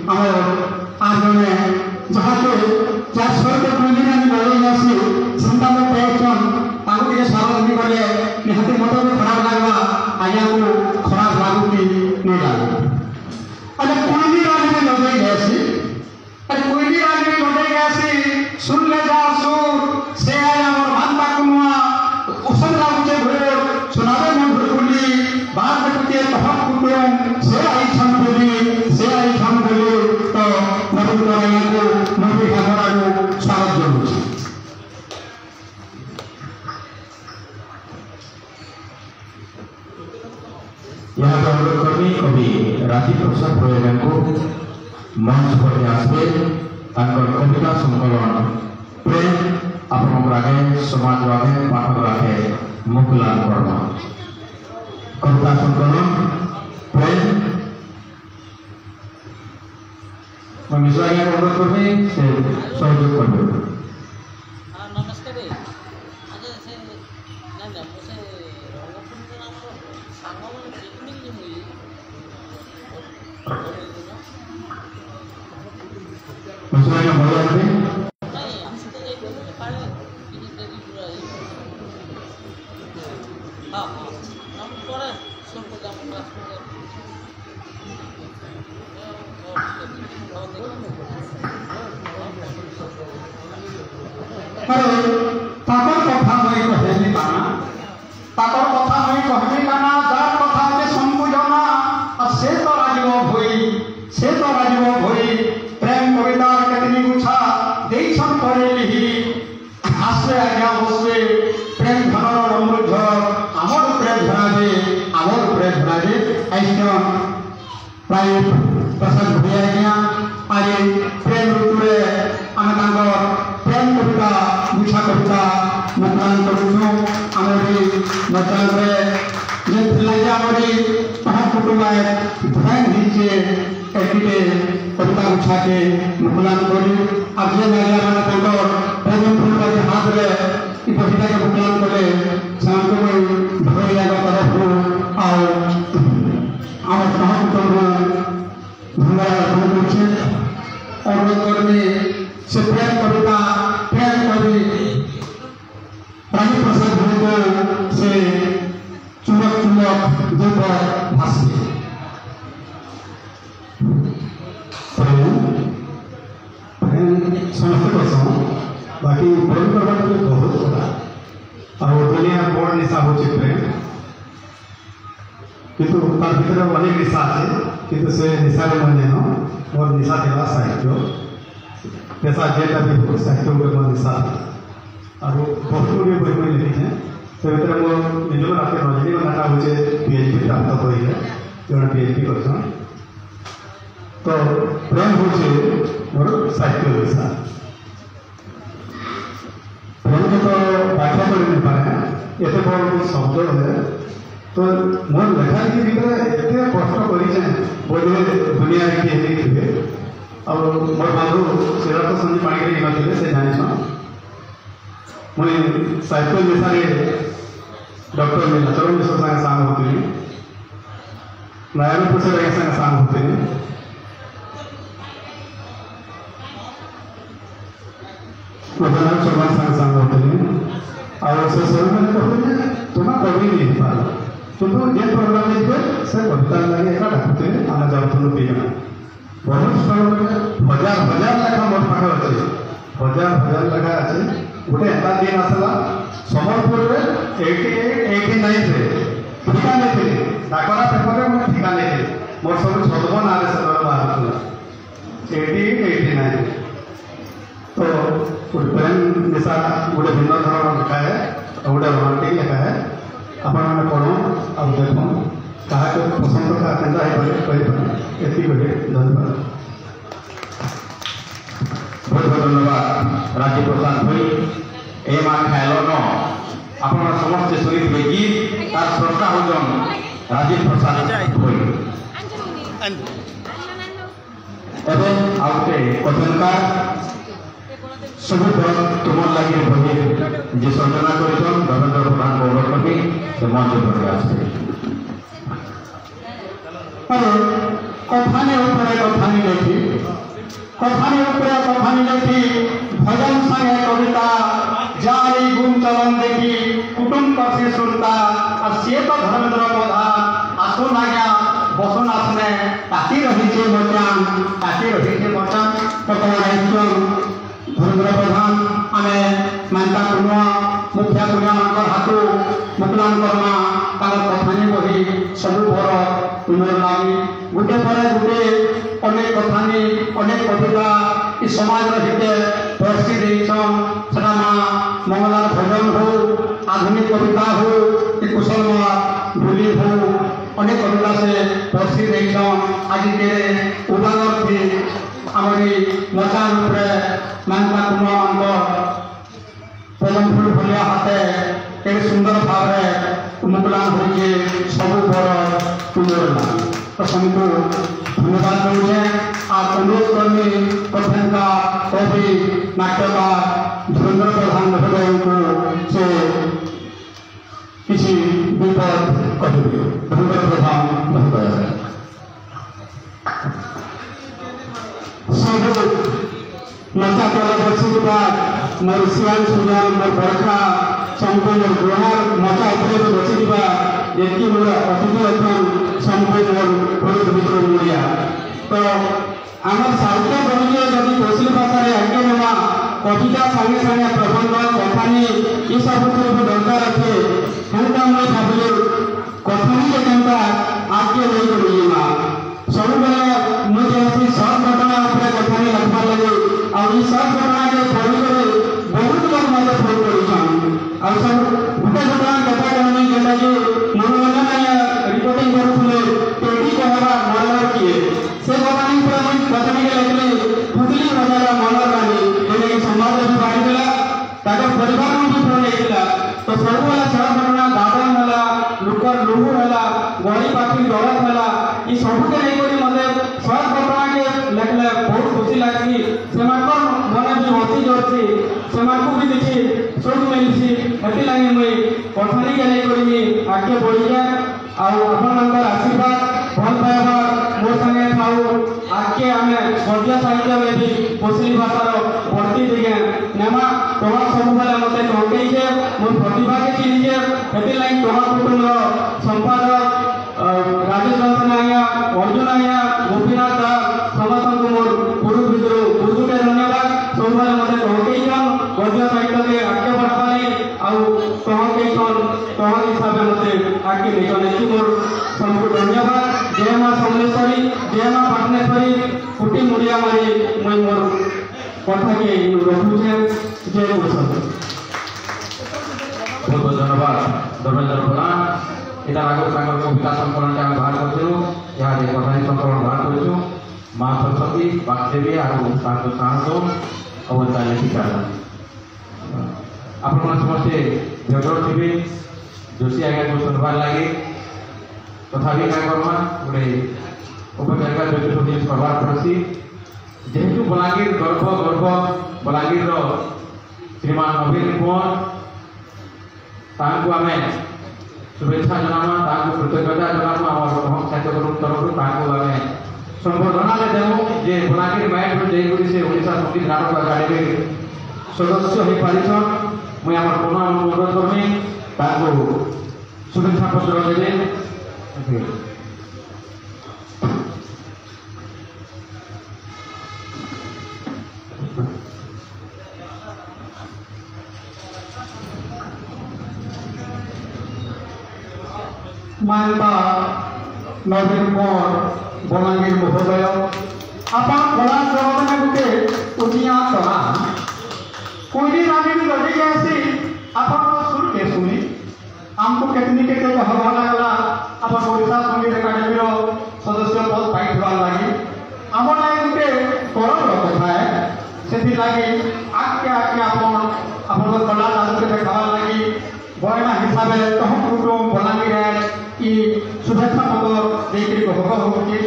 हमर आज जने जहाँ के चार सौ कोई दिन बोले जासी संता में पेचन ताको के स्वागत नहीं करले निहाती मत में खराब लागवा आया को खराब लागू की नहीं लागू अरे कोई भी आदमी लगे जैसी अरे कोई भी आदमी लगे जैसी सुन ले जा सुन से आया और भांता कुनुआ उसन लागू घोर सुनावे में घुरगुली बात करके तहक कुटुम से आई छन बोली तो नबी कराया को नबी घाघरा को स्वागत जरूर यहाँ पर अनुरोध करनी कवि राजीव प्रसाद प्रयोजन को मंच पर आसवे कविता संकलन प्रेम आपण आगे समाज आगे पाठक आगे मुकुलाल वर्मा कविता संकलन प्रेम मैं मिश्रा के अनुरोध करनी से सहयोग कर नमस्कार आज से ना ना मुझे रंगपुर नाम सांगो में पिकनिक हुई मिश्रा के मजा आते नहीं हमसे तो एक पाले ये देवी पूरा हां हम पर सब को काम क्लास में ताकर कथा मैं कहनी काना ताकर कथा मैं कहनी काना जार कथा के संबुझना और से तो राजीव भई प्रेम कविता केतनी गुछा देइछन करे लिहि आसे आज्ञा बसवे प्रेम धनर अमृत आमर प्रेम धरा दे ऐसा प्राय प्रसाद भैया आज्ञा आज प्रेम ऋतुरे आम प्रेम कविता गुछा कविता मुक्तान करूँ आम नचान जे आमरी तह कुटुंब ध्यान दीचे कविता गुछा के मुकुलान करी आज जे महिला मैंने प्रेम फूल हाथ में कविता के मुकुलान कले से भैया तरफ आम तह कुटुंब धन्यवाद अनुरोध करनी से प्रेम कविता प्रेम कवि राजीव प्रसाद को से चुमक दो भाषी समस्त कहूँ बाकी प्रेम करवा बहुत बड़ा और दुनिया बड़ निशा हो प्रेम किंतु तार भीतर अनेक निशा अच्छे किंतु से निशा मन जेन मोर निशा था साहित्य पेशा जेटा भी साहित्य मोर निशा और बहुत गुड़े बही मुझे लिखी से भर मोर निज रात रजनीगंधा हूँ पीएचडी प्राप्त कर जड़े पीएचडी कर तो प्रेम हूँ मोर साहित्य निशा प्रेम को तो व्याख्या कर नहीं पारे एत बड़ शब्द है तो मोर लेखा लिखी भीतर एत कष्ट कर दुनिया किए थे और मोर बंधु श्रीरथ संजी पाणिग्री नथिले से जान मुझे साहित्य निशा डॉक्टर नीलाचरण मिश्र सागे सांग होती नारायण प्रसाद आगे संगे सांग होती प्रधान शर्मा संगे सांग होती और से सब मैंने कहते तुम्हें कवि नहीं पार किंतु ये प्रोग्राम देखिए से कविता लगे एक डाकुते आना जाऊँ पीना बहुत स्थल हजार हजार लेखा मोर पाखे अच्छे हजार लेखा अच्छे गोटे एंता दिन आसला सम्बलपुर में 89 ठिका नहीं डाकरा पेपर में मुझे ठिका नहीं मोर सब छदम ना बाहर 89 तो गोटे प्रेम निशा गोटे भिन्न धरण लिखा है गोटे रोमांटिक लिखा है आपण मैंने पढ़ और देख कहा पसंद का केंद्र है धन्यवाद बहुत बहुत धन्यवाद राजीव प्रसाद भाई ए माँ खायल न आप समस्ते शुणी गीत तार श्रोता हूँ राजीव प्रसाद भाई एवं आउटे कथनकार सब तुम लगे बही जे सर्जना कर देवेंद्र प्रधान को अनुरोध करनी से मंच पर आसते कथानी उपरे कथानी लेखी कथानी उपरे कथानी लेखी भजन संगे कविता जारी गुण चलन देखी कुटुंब से सुनता और सी तो धर्मेंद्र प्रधान आसुन आज्ञा बसन आसने ताकि रही बचान ताकि रही बचान दायित्व धर्मेंद्र प्रधान आम मानता कुआ मुखिया कुआ मान हाथ मुकलान करमा कथानी बही सब भर तुमर लगी गोटे पर गोटे अनेक कथानी अनेक कविता इस समाज हिते प्रस्तुत देसन सेटा माँ मंगलार भजन हो आधुनिक कविता हो कि कुशल भूली हो अनेक कविता से प्रस्तुत देसन आज के उदाहरण थी आमरी मचा रूप मानता कुआ पदम फूल भलिया हाथे एक सुंदर भाव मुकलान हो सब बड़ तुमर तो सबको धन्यवाद दूचे और अनुरोध करनी कथन का कवि नाट्यकार धर्मेंद्र प्रधान महोदय को से किसी विपद कहे धर्मेंद्र प्रधान महोदय सब नचा चला बर्षी बाद मोर शिवान सुजान मोर बरखा संपूर्ण ग्रहण मचा उपरे बसी जेकी मोर अतिथि अथन संपूर्ण मोर मित्र मुड़िया तो आम साहित्य बनी जदि कोशिल भाषा आगे नेमा कविता सागे सागे प्रबंध कथानी ये सब दरकार अच्छे हेल्ला मुझे भाविले कथानी के केनता आगे नहीं करेगा सब बेले मुझे सब घटना उपरे कथानी लिखबार लगे और सब घटना के पढ़ी बहुत लोग मत फोन कर और सब गोटे घटना कथा कहनी जेटा कि मनोरंजन रिपोर्टिंग करुले पेटी कहवा मर्डर किए से कहानी पूरा मन कथानी के लिखले खुदली बजारा मर्डर रानी जेटा कि समाज में बाड़ी देला ताका परिवार में भी फोन लेला तो सब वाला सब घटना दादा होला लुकर लुहु होला गड़ी पाखी डरत होला ई सब के नहीं करी मते सब घटना के लिखले बहुत खुशी लागली सेमाकर मने भी हसी जोरसी सेमाको भी देखी सुख मिलसी हेती लागी मुई कथानी के नहीं करी आगे बढ़ी जाए और आपनकर आशीर्वाद भल पाइबा मोर संगे थाउ आगे आमे गद्य साहित्य में भी कोशिल भाषार बढ़ती दिगे नेमा तोहा सब बेले मते कहकई जे मोर प्रतिभा के चिन्ह जे हेती लागी तोहा कुटुंब संपादक राजेश रतन आज्ञा अर्जुन आज्ञा गोपीनाथ दास समस्त मोर गुरु भितर गुरुके धन्यवाद सब बेले मते कहकई जन गद्य साहित्य के आगे बढ़ाई आउ कहकई जन तोहा हिसाब मते आगे निकले कि मोर सबको धन्यवाद जय मां समलेश्वरी जय मां पाटनेश्वरी कुटी मुड़िया मारी मैं मोर कथा के रखुचे जय गुरु बहुत बहुत धन्यवाद धर्मेंद्र प्रधान इधर आगे संकल्प कविता संकलन आम बाहर करूँ यहाँ कथानी संकलन बाहर करूँ माँ सरस्वती वाग्देवी और साहस अवतार लेखिका आप समस्ते झगड़ थे जोशी आज्ञा को सुनबार लगे तथापि क्या करमा गोटे उपचारिका जो करवार पड़सी जेहेतु बलांगीर गर्भ गर्भ बलांगीर श्रीमान नवीन कुंवर तांको आमे शुभेच्छा जनामा कृतज्ञता जनामा आम साहित्य तरफ आमे संबर्धना देवु जे बलांगीर माइंड जयपुरी से ओडिशा संगीत नाटक अकाडेमी सदस्य हो पारिछन मुई आम पुनः अनुरोध करमी शुभेच्छा पत्र देवे मानता नवीन कुंवर बलांगीर महोदय आपन कला जगत में गोटे उदिया कला कोई राजनीति लगे आसी आपन सुन के सुनी आमको केतनी के हवा लागला आपन ओडिशा संगीत अकाडेमी सदस्य पद पाइबा लगी आम लागे गोटे गौरव कथा है से लगी आगे आगे आपन कला जादू देखा लगी बयना हिसाब से तह कुटुंब बलांगीर कि शुभेच्छा पत्र देकर भोग होगी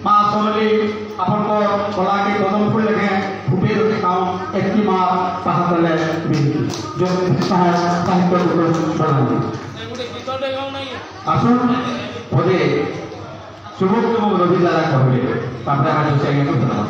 माँ सोनली अपन कला के कदम फूल लगे फुटे काम एक माँ पाहले जो साहित्य बना आसुन पदे চুমুক চুমুক নদী দ্বারা কহিলে তারপরে আমার যোশী আজ্ঞাকে ধন্যবাদ।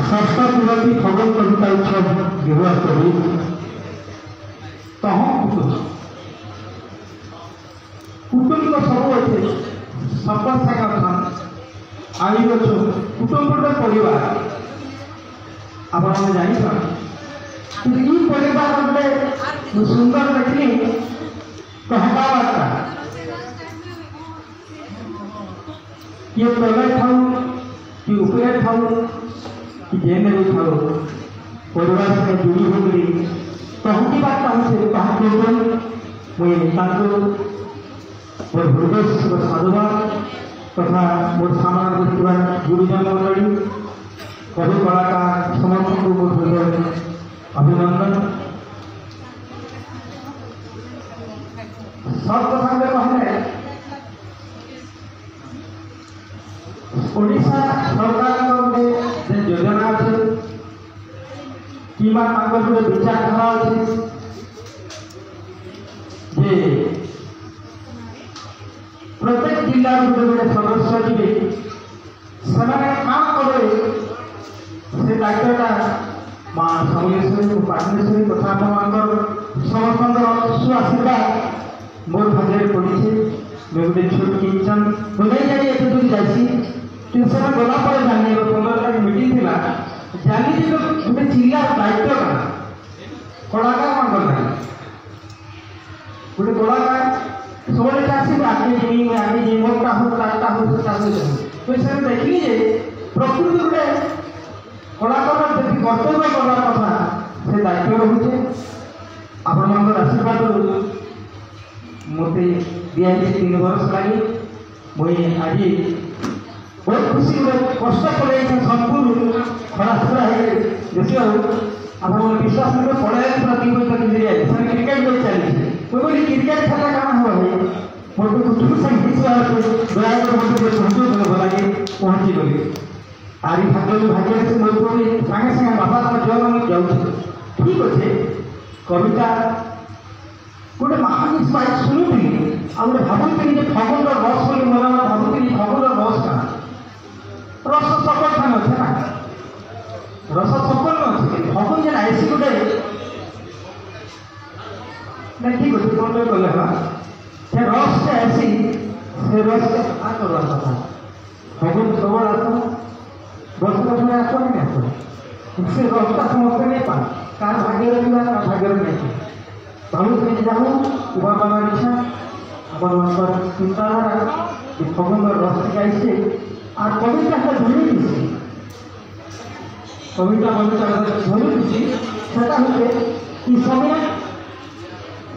ষষ্ঠ পুরতি খগন কবিতা উৎসব ব্যবহার করি তহ কুটুম্ব ସବୁ ଅଛି ସମସ୍ତଙ୍କ ଆଇ ଅଛୁ କୁଟୁମ୍ବର ପରିବାର ଆପଣମାନେ ଜାଣିଛନ୍ତି କିନ୍ତୁ ଏଇ ପରିବାର ଗୋଟେ ସୁନ୍ଦର ଦେଖିଲି କଥାବାର୍ତ୍ତା କିଏ ତଳେ ଥାଉ କି ଉପରେ ଥାଉ कि जेने भी थाओ परिवार से जुड़ी होगी कहती बात कहते कहते मुझे ताको मोर हृदय साधुवाद तथा मोर सामान देखा गुरुजन मंडली कवि कलाकार समस्त को मोर हृदय अभिनंदन सब कथा कहले ओडिशा सरकार योजना अच्छे कि विचारधारा अच्छे जे प्रत्येक जिला गोटे सदस्य जी से काम करे से दायित्वटा माँ समलेश्वरी पाटनेश्वरी तथा समस्त सुआशीर्वाद मोर भाग्य पड़ी मैं गोटे छोट किचन बोले जाए एत दूर जासी कि से गला पर जानी 15 तारीख मीटिंग थिला जानी जे गोटे जिला दायित्व का कलाकार मान करना गोटे कलाकार सोले चासी आगे जी मोटा हो काटा हो चासी तो से देखली जे प्रकृति गोटे कलाकार देखि कर्तव्य करवा कथा से दायित्व रहुचे आपण मनकर आशीर्वाद मते दिया 3 वर्ष लगी मुझे आज बहुत खुशी कष्ट पड़े संपूर्ण खरा सुरा है देखिए आप विश्वास में पढ़ाई पूरा 2 बजे तक जाए क्रिकेट में चली कोई क्रिकेट खेला कहाँ हो मोटे कुछ संगीत दया कर लगे पहुँची गली आरी भाग्य से मोर सागे सागे बाबा जल जाऊँ ठीक अच्छे कविता गोटे महान पाई शुणुली आ गए भावुली खगन रस बोली मन भावुली खगन रस क्या रस सकल थान अच्छे ना रस सकल अच्छे खगन जेन आईसी गोटे ठीक अच्छे कौन कले हाँ से रस से आसी से रस कथा खगन सब आस बस बस आस नहीं आस से रसटा समस्त नहीं पा कार भाग्य भाग्य नहीं भावुक जाऊँ उपादान इच्छा अपन चिंताधारा खगन रस गाइसे और कविता धरी कविता कविता धरी सेटा होते कि समय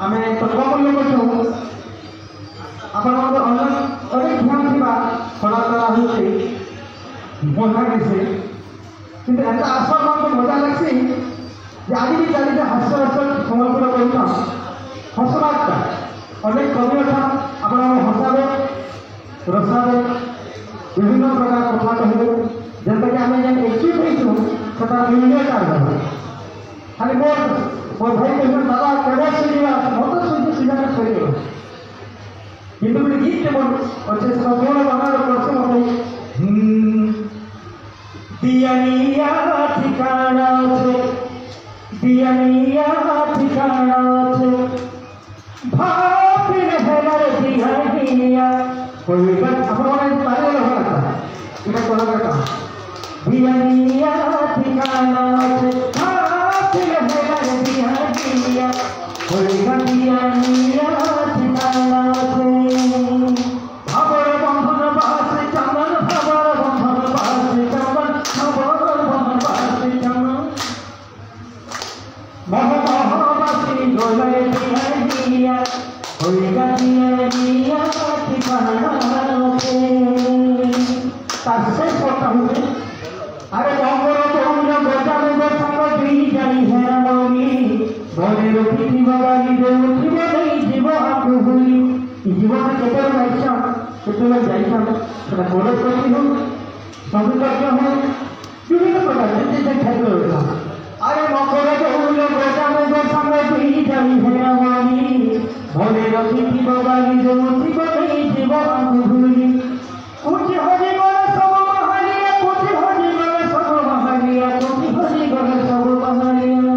आम तो कम लोग अपन अनेक ध्यान थी कलाकार होते बना कैसे कि आसर मन मजा लगे आज भी चलते हास्य हास्य समर्पण करता हसबाटा अनेक कवि अच्छा आप हसावे रसावे विभिन्न प्रकार कथा कहले जनता कि आम जेन एक्टिव होइछु सेटा वीडियो कार्य खाली मोर भाई कहले दादा केबे सुनिबा मत सुनि सुना सही किंतु गोटे गीत के मन अच्छे से कौन बाहर करछे मते दियानिया ठिकाना छे दियानिया ठिकाना छे भापी रहलर दियानिया कोई बात अपन पाले रहता इटा कोला का दियानिया ठिकाना छे भापी रहलर दियानिया कोई बात दियानिया ठिकाना छे भाबर बंधन बास चमन भाबर बंधन बास चमन भाबर बंधन बास चमन महाबासी गोले दिया होएगा दिया ठिकाना तासे पता हुए अरे बंगरो बहुना गोटा में संग दी जाई है मौनी बोले रोटी बाबाली दे उठी नहीं जीव आकु हुई ଯେତେବେଳେ ଯାଇଥାନ୍ତୁ ସେଟା କୋରକର୍ମୀ ହଉ ସଙ୍ଗୀତଜ୍ଞ ହଉ ବିଭିନ୍ନ ପ୍ରକାର ଯେତେ ଯେ କ୍ଷେତ୍ର ରହିଥାନ୍ତି। আরে মকর গৌর গোজামে গোসামে দুই যাই হেয়ামানি ভরে রখিথিব বাগি যৌথিব নেই জীবন ভুলি কোটি হরি গড়ে সব মহালিয়া কোটি হরি গড়ে সব মহালিয়া কোটি হরি গড়ে সব মহালিয়া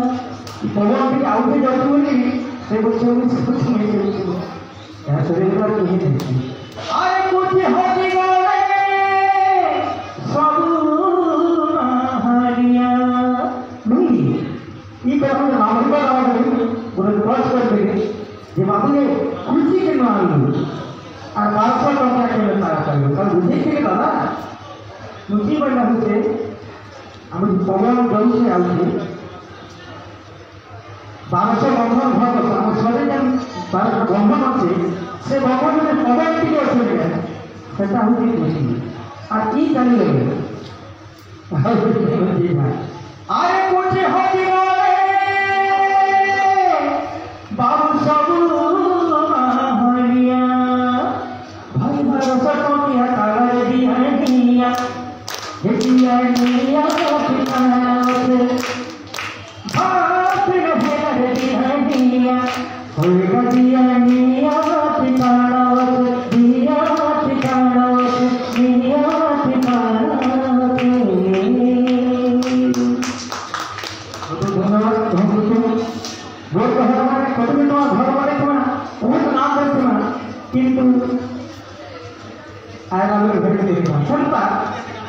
ভগবান থেকে আউটে যাচ্ছে বলি সে বলছে আমি শুধু মেয়েছিল ଏହା ଶରୀର କେହି ଦେଖି ଆରେ କୋଟି ହରି ଗଲେ ସବୁ ମହାଲିଆ ಈ ತರ ಒಂದು ಖರ್ಚು करते जब आपने खुशी के मांगी और 500 टका के सारा चाहिए कल बुझे के दादा खुशी बढ़ना होते हम पवन गल से आउते 1200 बंधन घर तो हम सरे जन 12 बंधन আছে से बंधन में पवन की আছে गया সেটা হচ্ছে খুশি আর কি জানি লাগে আরে কোটি হরি বাবু সবু মহালিয়া ভাই ভরস কমিয়া কাগজ দিয়া দিয়া হেতিয়া দিয়া পিতাতে ভাত রফের দিয়া দিয়া হইল দিয়া দিয়া পিতাতে দিয়া পিতাতে দিয়া পিতাতে ধন্যবাদ बहुत हमारे कभी तो घर वाले को बहुत नाम करते हैं किंतु आएगा लोग घर में देखा सुनता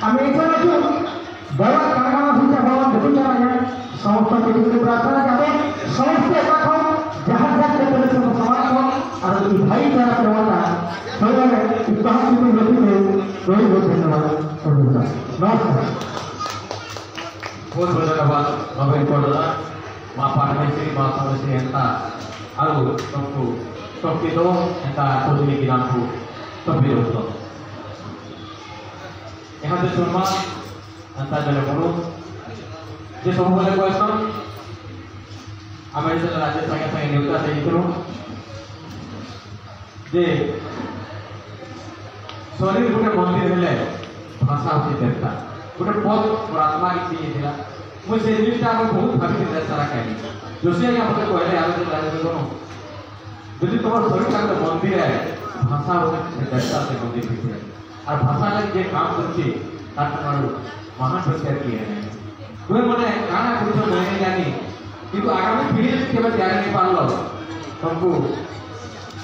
हमें ऐसा ना क्यों बड़ा कारखाना सुनता भगवान देखो चला जाए समस्त के लिए प्रार्थना जाते समस्त ऐसा खाओ जहाँ जाते पहले सब समाज हो और कि भाई जाना करवाना सही है इतना ही तो लोग थे रोई बहुत धन्यवाद नमस्कार बहुत धन्यवाद नवीन कोडला माँ पार्मेश्वरी माँ समश्री एंता आलू तुमको टॉपी दो एंता सोचने की नाम को टॉपी दो यहाँ से सुनमा एंता जले बोलो जे सब वाले क्वेश्चन हमारे से राज्य संघ संघ नियुक्ता से इतरो जे शरीर गुटे मंदिर हेले भाषा होती देवता गुटे पद प्रार्थना की दिला मुझे से जिनिसटा हम बहुत भाबी दे सारा कहनी जोशी आगे हमके कहले आवे तो लागे कोनो यदि तुम्हारा शरीर का मंदिर है भाषा होते देवता से मंदिर है और भाषा लगे जे काम करछी तार तुम्हारो महान प्रचार किए हैं तुम्हें मने काना कुछ नहीं जानी किंतु आगामी पीढ़ी केबे जाने नहीं पारलो तुमको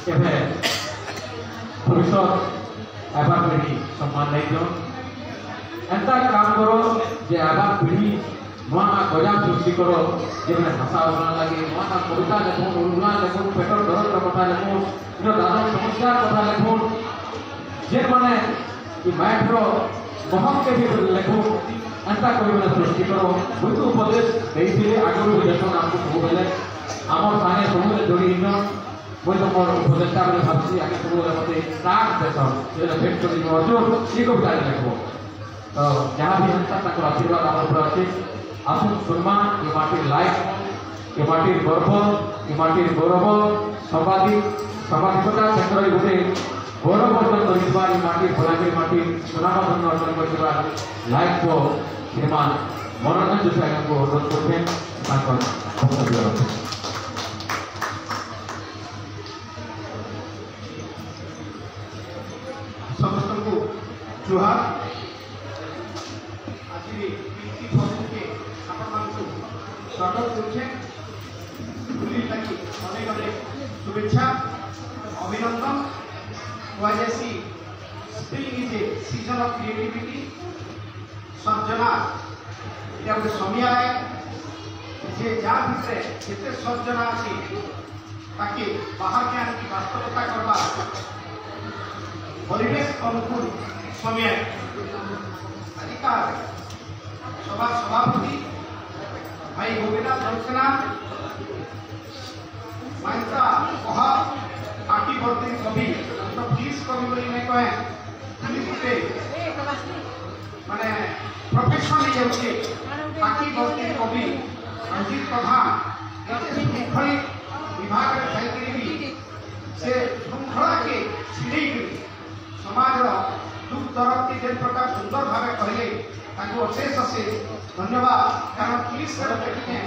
केबे भविष्य एबार पीढ़ी सम्मान नहीं दो एंता काम करो जे आगामी पीढ़ी नवा गजाम सृष्टि करो जेबे भाषा बना लगे नवा कविता लेखो उड़ना लेखो पेट्रोल दर कथा लेखो इनो दादा समस्या कथा लेखो जे माने कि मैट्रो बहुत के भी लेखो एंता कोई बना सृष्टि करो बुद्ध उपदेश देइथिले आगरु देखो आपको सब बेले हमर साने सब जोड़ी इनो মই তো মোর উপদেশটা আমি ভাবছি আগে শুরু হলে মতে স্টার্ট দেছো যেটা ভেট করি অর্জন কি কবিতা লেখো তো যাহা भी हंसा তাকর আশীর্বাদ আমার উপর আছে আসুন সম্মান এই মাটির লাইফ এই মাটির গর্ব এই মাটির গৌরব সর্বাধিকতা ক্ষেত্রে গোটে গৌরব অর্জন করিবা এই মাটির ভোলাগির মাটির সুনাম অর্জন করিবা লাইফ को श्रीमान मनोरंजन जोशी को अनुरोध करते बक्तव्य रखें समस्त को जुहार आज के स्वागत करुचे बुली लगी अनेक अनेक शुभेच्छा अभिनंदन कहसी spring is a season of creativity सर्जना ये गोटे समय आए जे जहाँ भितर जिते सर्जना अच्छी ताकि बाहर के आनिक वास्तवता करवा परिवेश अनुकूल समय अधिकार सभा सभापति भाई गोपीनाथ जलसेना माइंसा कह आटी भर्ती कवि तो प्लीज कवि बोली नहीं कहे खाली गोटे माने प्रोफेशन ही जाऊे आटी भर्ती कवि रंजित प्रधान शृंखलित विभाग से शृंखला के छिड़े समाज तरफ के जेन प्रकार सुंदर भावे कहले ताको अशेष अशेष धन्यवाद। कारण पुलिस देखिए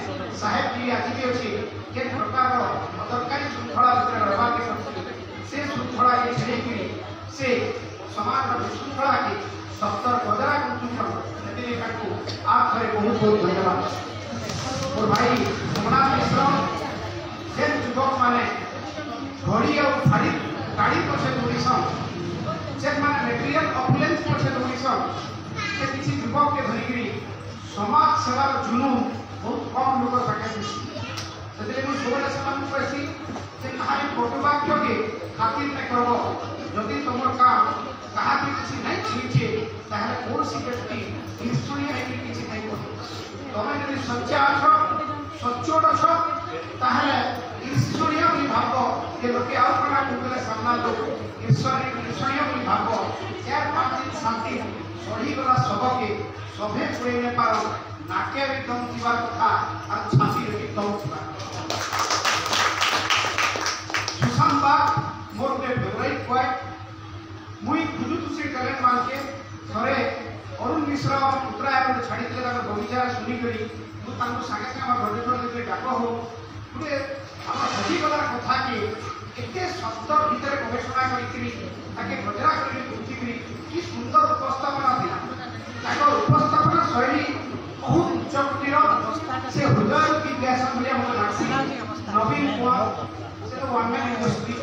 साहेब जी आज भी अच्छी जे प्रकार अदरकारी श्रृंखला भीतर रहबा के से श्रृंखला के छेड़ी से समाज श्रृंखला के सत्तर बजरा को आप खरे बहुत बहुत धन्यवाद। और भाई सोमनाथ मिश्र जेन युवक माने घड़ी और फाड़ी गाड़ी पछे दौड़ीसन जेन माने मेटेरियल ऑपुलेंस पछे दौड़ीसन से किसी युवक के धरिकी समाज सेवार जुनून बहुत कम लोग पाखे से मुझे सबले से कहसी जे कहानी फोटोवाक्य के खातिर नहीं करबो जदि तुम काम कहा किसी नहीं छीचे ताहले कौन सी व्यक्ति निश्चय है कि किसी नहीं को तमे यदि सच्चा अछ सच्चोट अछ ताहले ईश्वरीय भी भाव ये लोके आउ कना कुले सामना लोग ईश्वरीय भी भाव चार पांच दिन शांति सही गला सबके सभे पुरे ने पारो नाके एकदम जीवा कथा और छाती रे एकदम जीवा सुसंबा मोर के फेवरेट पॉइंट मुई खुद तुसे टैलेंट मान के थरे अरुण मिश्र उत्तरायण छाड़ी दिले तार बगीचा सुनी करी मु तांको सागे सागे हमर घरे घरे डाक हो पुरे हमर सही गला कथा के एते शब्द भीतर गवेषणा करी ताके गजरा करी बुद्धि करी की सुंदर उपस्थापना दिला ताको उपस्थापना शैली बहुत उच्च कोटिर से हृदय की व्यासन भलिया हम लागसी नवीन कुमार से वन मैन इंडस्ट्री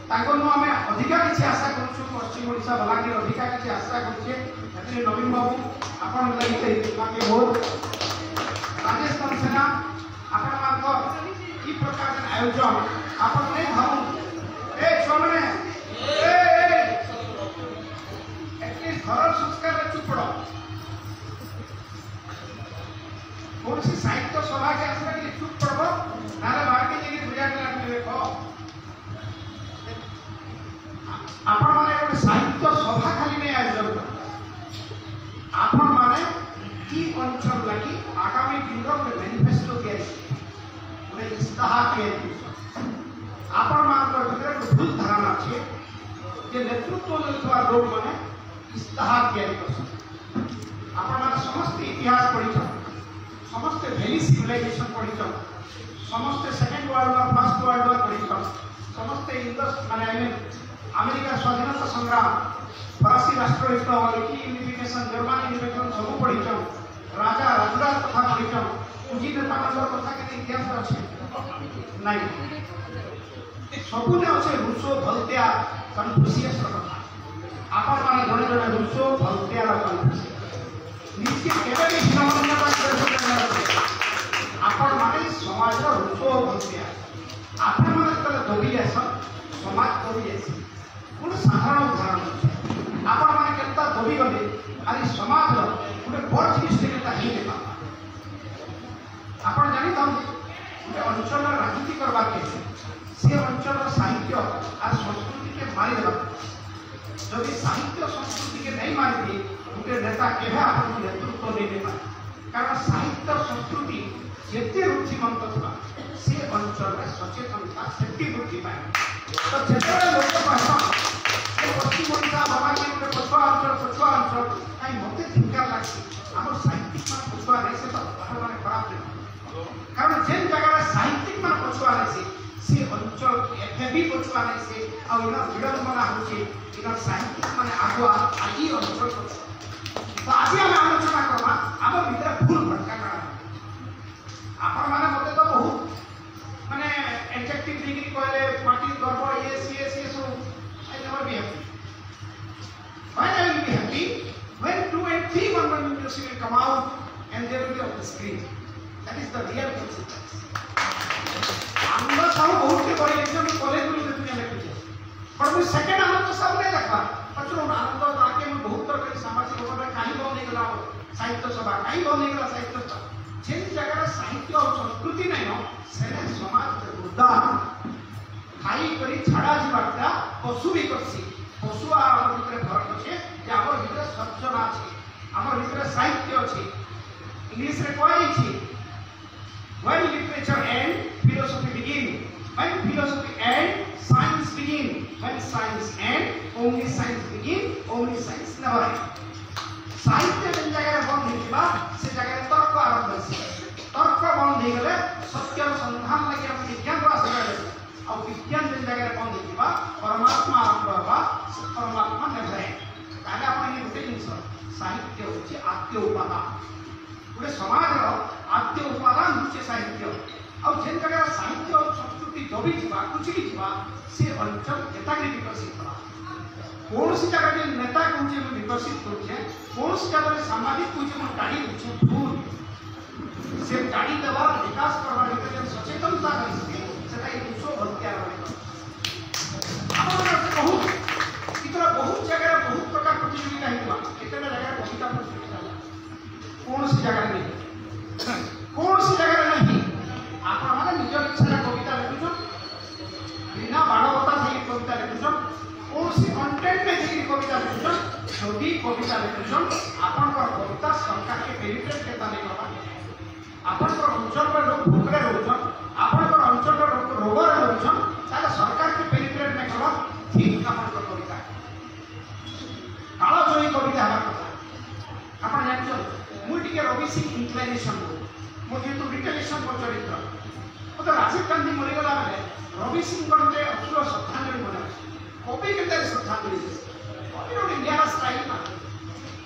ताको नु हमें अधिकार किसी आशा करू पश्चिम ओडिशा बलांगीर अधिकार किसी आशा करूचे एतरे नवीन बाबू आपण लगी बाकी बहुत राजस्थान सेना आपण मानक की प्रकार आयोजन आपण नहीं भाबू ए छोमने ए एटलीस्ट घर संस्कार रे चुप पड़ो कौन सी साहित्य सभा के आसला कि चुप पड़ो नाले बाहर के जगह बुझा के रखने देखो आपण माने एक साहित्य सभा खाली नहीं आयोजन कर आपण माने की अंचल लगी आगामी दिन रो मैनिफेस्टो के उन्हें इस्ताहार के आपण मान भीतर भूल धारणा अच्छे जे नेतृत्व लेथवा लोग माने इस्ताहार के आपण माने समस्त इतिहास पढ़ी समस्त वैली सिविलाइजेशन पढ़ी समस्त second world war first world war पढ़ी समस्त इंडस माने आई मीन अमेरिका स्वाधीनता संग्राम फरासी राष्ट्रहित यूनिफिकेशन जर्मन यूनिफिकेशन सब पढ़ी राजा राजुदार कथा पढ़ी पूंजी नेता कथा के इतिहास अच्छे नहीं सबू ने अच्छे रूसो भलतिया कन्फ्यूशियस कथा आपण माने जड़े जड़े रूसो भलतिया कन्फ्यूशियस निश्चित केबे भी हिनमन्यता आपण माने समाज रूसो भलतिया आपण माने तले दबी आसन समाज दबी आसी कोन साधारण उदाहरण आपण माने केता दबी गले आरी समाज गोटे बड़ जिनिस केता ही देबा आपण जानि त गोटे अंचल राजनीति करबा के से अंचल साहित्य और संस्कृति के मारी देबा जदि साहित्य संस्कृति के नहीं मारी दी गोटे नेता केहे आपण नेतृत्व नहीं देबा कारण साहित्य संस्कृति जेते रुचिमंत था से अंचल में सचेतनता सेफ्टी वृद्धि पाए तो जेते लोक भाषा पश्चिम ओडिशा बाबाजी गोटे पछुआ अंचल कहीं मत चिंता लगे आम साहित्यिक मान पछुआ नहीं से बाहर मैंने खराब नहीं कारण जेन जगह साहित्यिक मान पछुआ नहीं से अंचल एफे भी पछुआ नहीं से और इना विडंबना होचे इना साहित्यिक माने आगुआ आजी अंचल तो आज हम आलोचना करबा आम भीतर भूल भटका करा आपण माने मते तो बहुत माने एडजेक्टिव डिग्री कहले पार्टी गर्व ये so I never be happy When I will be happy when 2 and 3 1 music will come out and they will be on the screen. That is the real consequence. आनंद साहू बहुत के बड़े exam college में दुनिया में कुछ पर मैं सेकंड आनंद साहू नहीं देखा पचरो आनंद आके मैं बहुत तरह के सामाजिक होकर कहीं बोल नहीं गला साहित्य सभा कहीं बोल नहीं गला साहित्य सभा जिन जगह साहित्य और संस्कृति नहीं हो सेने समाज मुद्दा खाई करी छाड़ा जीवाटा पशु भी करसी पशु आम भीतर फरक अच्छे आम भीतर सज्जना अच्छे आम भीतर साहित्य अच्छे इंग्लिश रे कही when literature end philosophy begin when philosophy end science begin when science end only science begin only science साहित्य जिन जगह बंद होगा से जगह तर्क आरंभ होइसे तर्क बंद हो गले सत्य संधान लगे हम विज्ञान को आश्रय और विज्ञान जिन जगह बंद होगा परमात्मा आरंभ होगा परमात्मा निर्भय ताले आपण ये गोटे जिंस साहित्य होची आद्य उपादान गोटे समाज आद्य उपादान होची साहित्य और जिन जगह साहित्य और संस्कृति दबी जीवा कुचली जीवा से अंचल एताग्री विकसित करा कौन सी जगह जे नेता कहूचे हम विकसित करूचे कौन सी जगह सामाजिक कहूचे हम गाड़ी उठे फूल से गाड़ी देवा विकास करवा भीतर जे सचेतनता रही सेटा एक दूसरो भक्तिया रहे आपण कहू इतरा बहुत जगह बहुत प्रकार प्रतियोगिता हेतुआ केतेटा जगह कविता प्रतियोगिता कौन सी जगह नहीं कौन सी जगह नहीं आपण माने निज इच्छा कविता लिखुछो बिना बाणवता से कविता लिखुछो कौन सी कंटेंट में से कविता लिखुछो छोटी कविता लिखुछो आपण को कविता सरकार के पेरिफेर केता नहीं बाबा आपण को अंचल में लोग भूखरे रहउछन आपण को अंचल में लोग रोग रहउछन ताले सरकार के पेरिफेर में करो ठीक आपण को कविता काला जोई कविता हमार कथा आपण जानछो मु टिके रवि सिंह इंक्लिनेशन मो जेतु रिटेलेशन को चरित्र तो राजीव गांधी मरि गला बेले रवि सिंह करते अतुल श्रद्धांजलि मने कवि केते श्रद्धांजलि कवि रो नियारा स्टाइल ना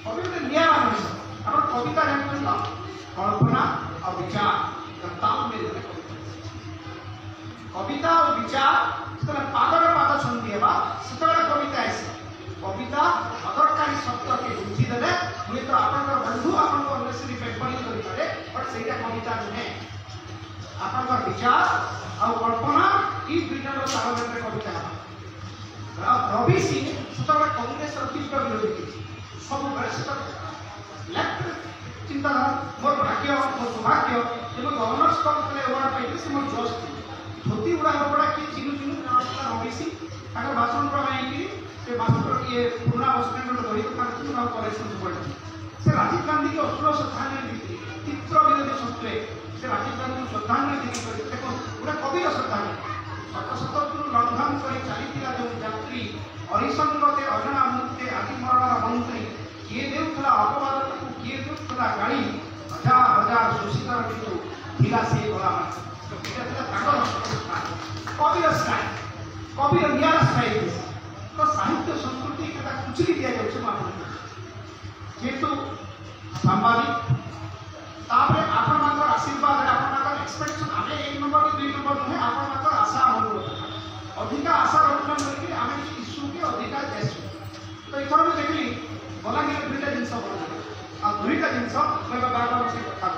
कवि रो नियारा मनिष आपण कविता जानछन ना कल्पना और विचार ताल में कविता और विचार सेतले पादरे पाद संधि हेबा सेतले कविता आसी कविता अदरकारी शब्द के बुझी देले हुए तो आपन बंधु आपन को अननेसेसरी पेपरिंग करि पारे बट सेटा कविता नुहे आपन विचार और कल्पना ई दुईटा तालमेल में कविता रवि सिंह सेतले कांग्रेस तीव्र विरोधी सब बेले सेटा लेफ्ट चिंताधारा मोर भाग्य मोर सौभाग्य एवं गवर्नर्स कप अवार्ड पाई से मोर जोश धोती उड़ा बड़ा कि चिनु चिनु रवि सिंह ताकर भाषण प्रमाण की से भाषण ये पुराना बस स्टैंड में रही तो चिनु और कलेक्शन पड़े से राजीव गांधी के अतुल श्रद्धांजलि दी तीव्र विरोधी सत्वे से राजीव गांधी को श्रद्धांजलि दी देखो पूरा कवि श्रद्धांजलि शत शतु लंघन कर चलीला जो यात्री हरिशंकते अजना मुक्ते आदि मरण मंत्री किए देउला अपवाद को किए देउला गाड़ी हजार हजार सुशीतर बिंदु ढिला से गला तो किटा ताकर कवि स्टाइल कवि नियारा स्टाइल तो साहित्य संस्कृति केटा कुचली दिया जाउछ माने जेतु संवादिक तापरे आपण मात्र आशीर्वाद आपण मात्र एक्सपेक्टेशन आमे एक नंबर की दुई नंबर नहीं आपण मात्र आशा अनुरोध अधिका आशा रखना करके आमे इश्यू के अधिका देसु तो इथर में देखली बलांगीर दुईटा जिनस आ दुईटा जिनस मैं बार बार से कथा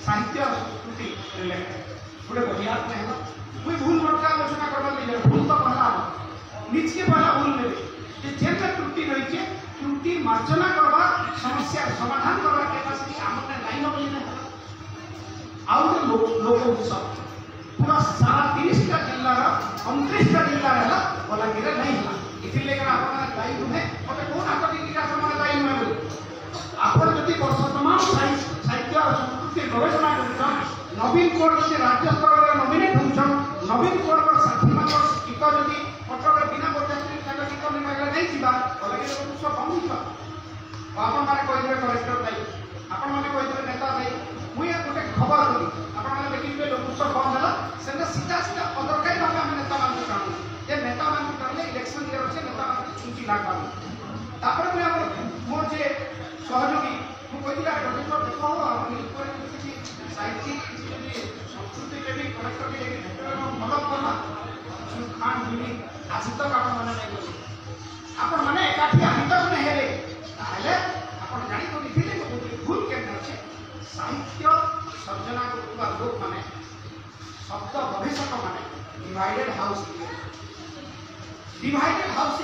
साहित्य और संस्कृति रिलेटेड गोटे बढ़िया में है मुई भूल मत आलोचना करबा ले भूल तो पहला निज के पहला भूल लेबे जे जेते त्रुटि रही छे त्रुटि मार्जना करबा समस्या समाधान करबा कैपेसिटी हमने नहीं न बोली नहीं आउ लोक उत्सव पूरा सारा 30 टा जिल्ला रा 29 टा जिल्ला रा बलांगीर नहीं होला इथिले लेकर आपण दायी नुहे ओते कोन आटकी किरा समान दायी नुहे बोली आपण जति वर्ष तमाम साहित्य और संस्कृति गवेषणा करछन नवीन कोड जति राज्य स्तर रे नॉमिनेट होछन नवीन कोड पर साथी मात्र टिका जति पत्र बिना बचाती ताका टिका में मागला नहीं थिबा बलांगीर को सब कम थिबा आपण माने कहिबे कलेक्टर दायी आपण माने कहिबे नेता दायी मुई गोटे खबर करी आपण माने देखिबे लोक सब बंद होला सेना सीधा सीधा अदरकाई भाबे हम नेता मान काढू जे नेता मान करले इलेक्शन ईयर अछि नेता मान छुटी लागबा तापर में हम मोर जे सहयोगी मु कहिला डॉक्टर देखो हम ऊपर किछि साहित्यिक किछि संस्कृति के भी कलेक्टर के मदद करना खान बिनी आज तक आपण माने नहीं बोली आपण माने एकाठी आही तक नहीं हेले ताले आपण जानि तो लिखिले भूल केने अछि साहित्य सर्जना करबा लोक माने शब्द गवेषक माने डिवाइडेड हाउस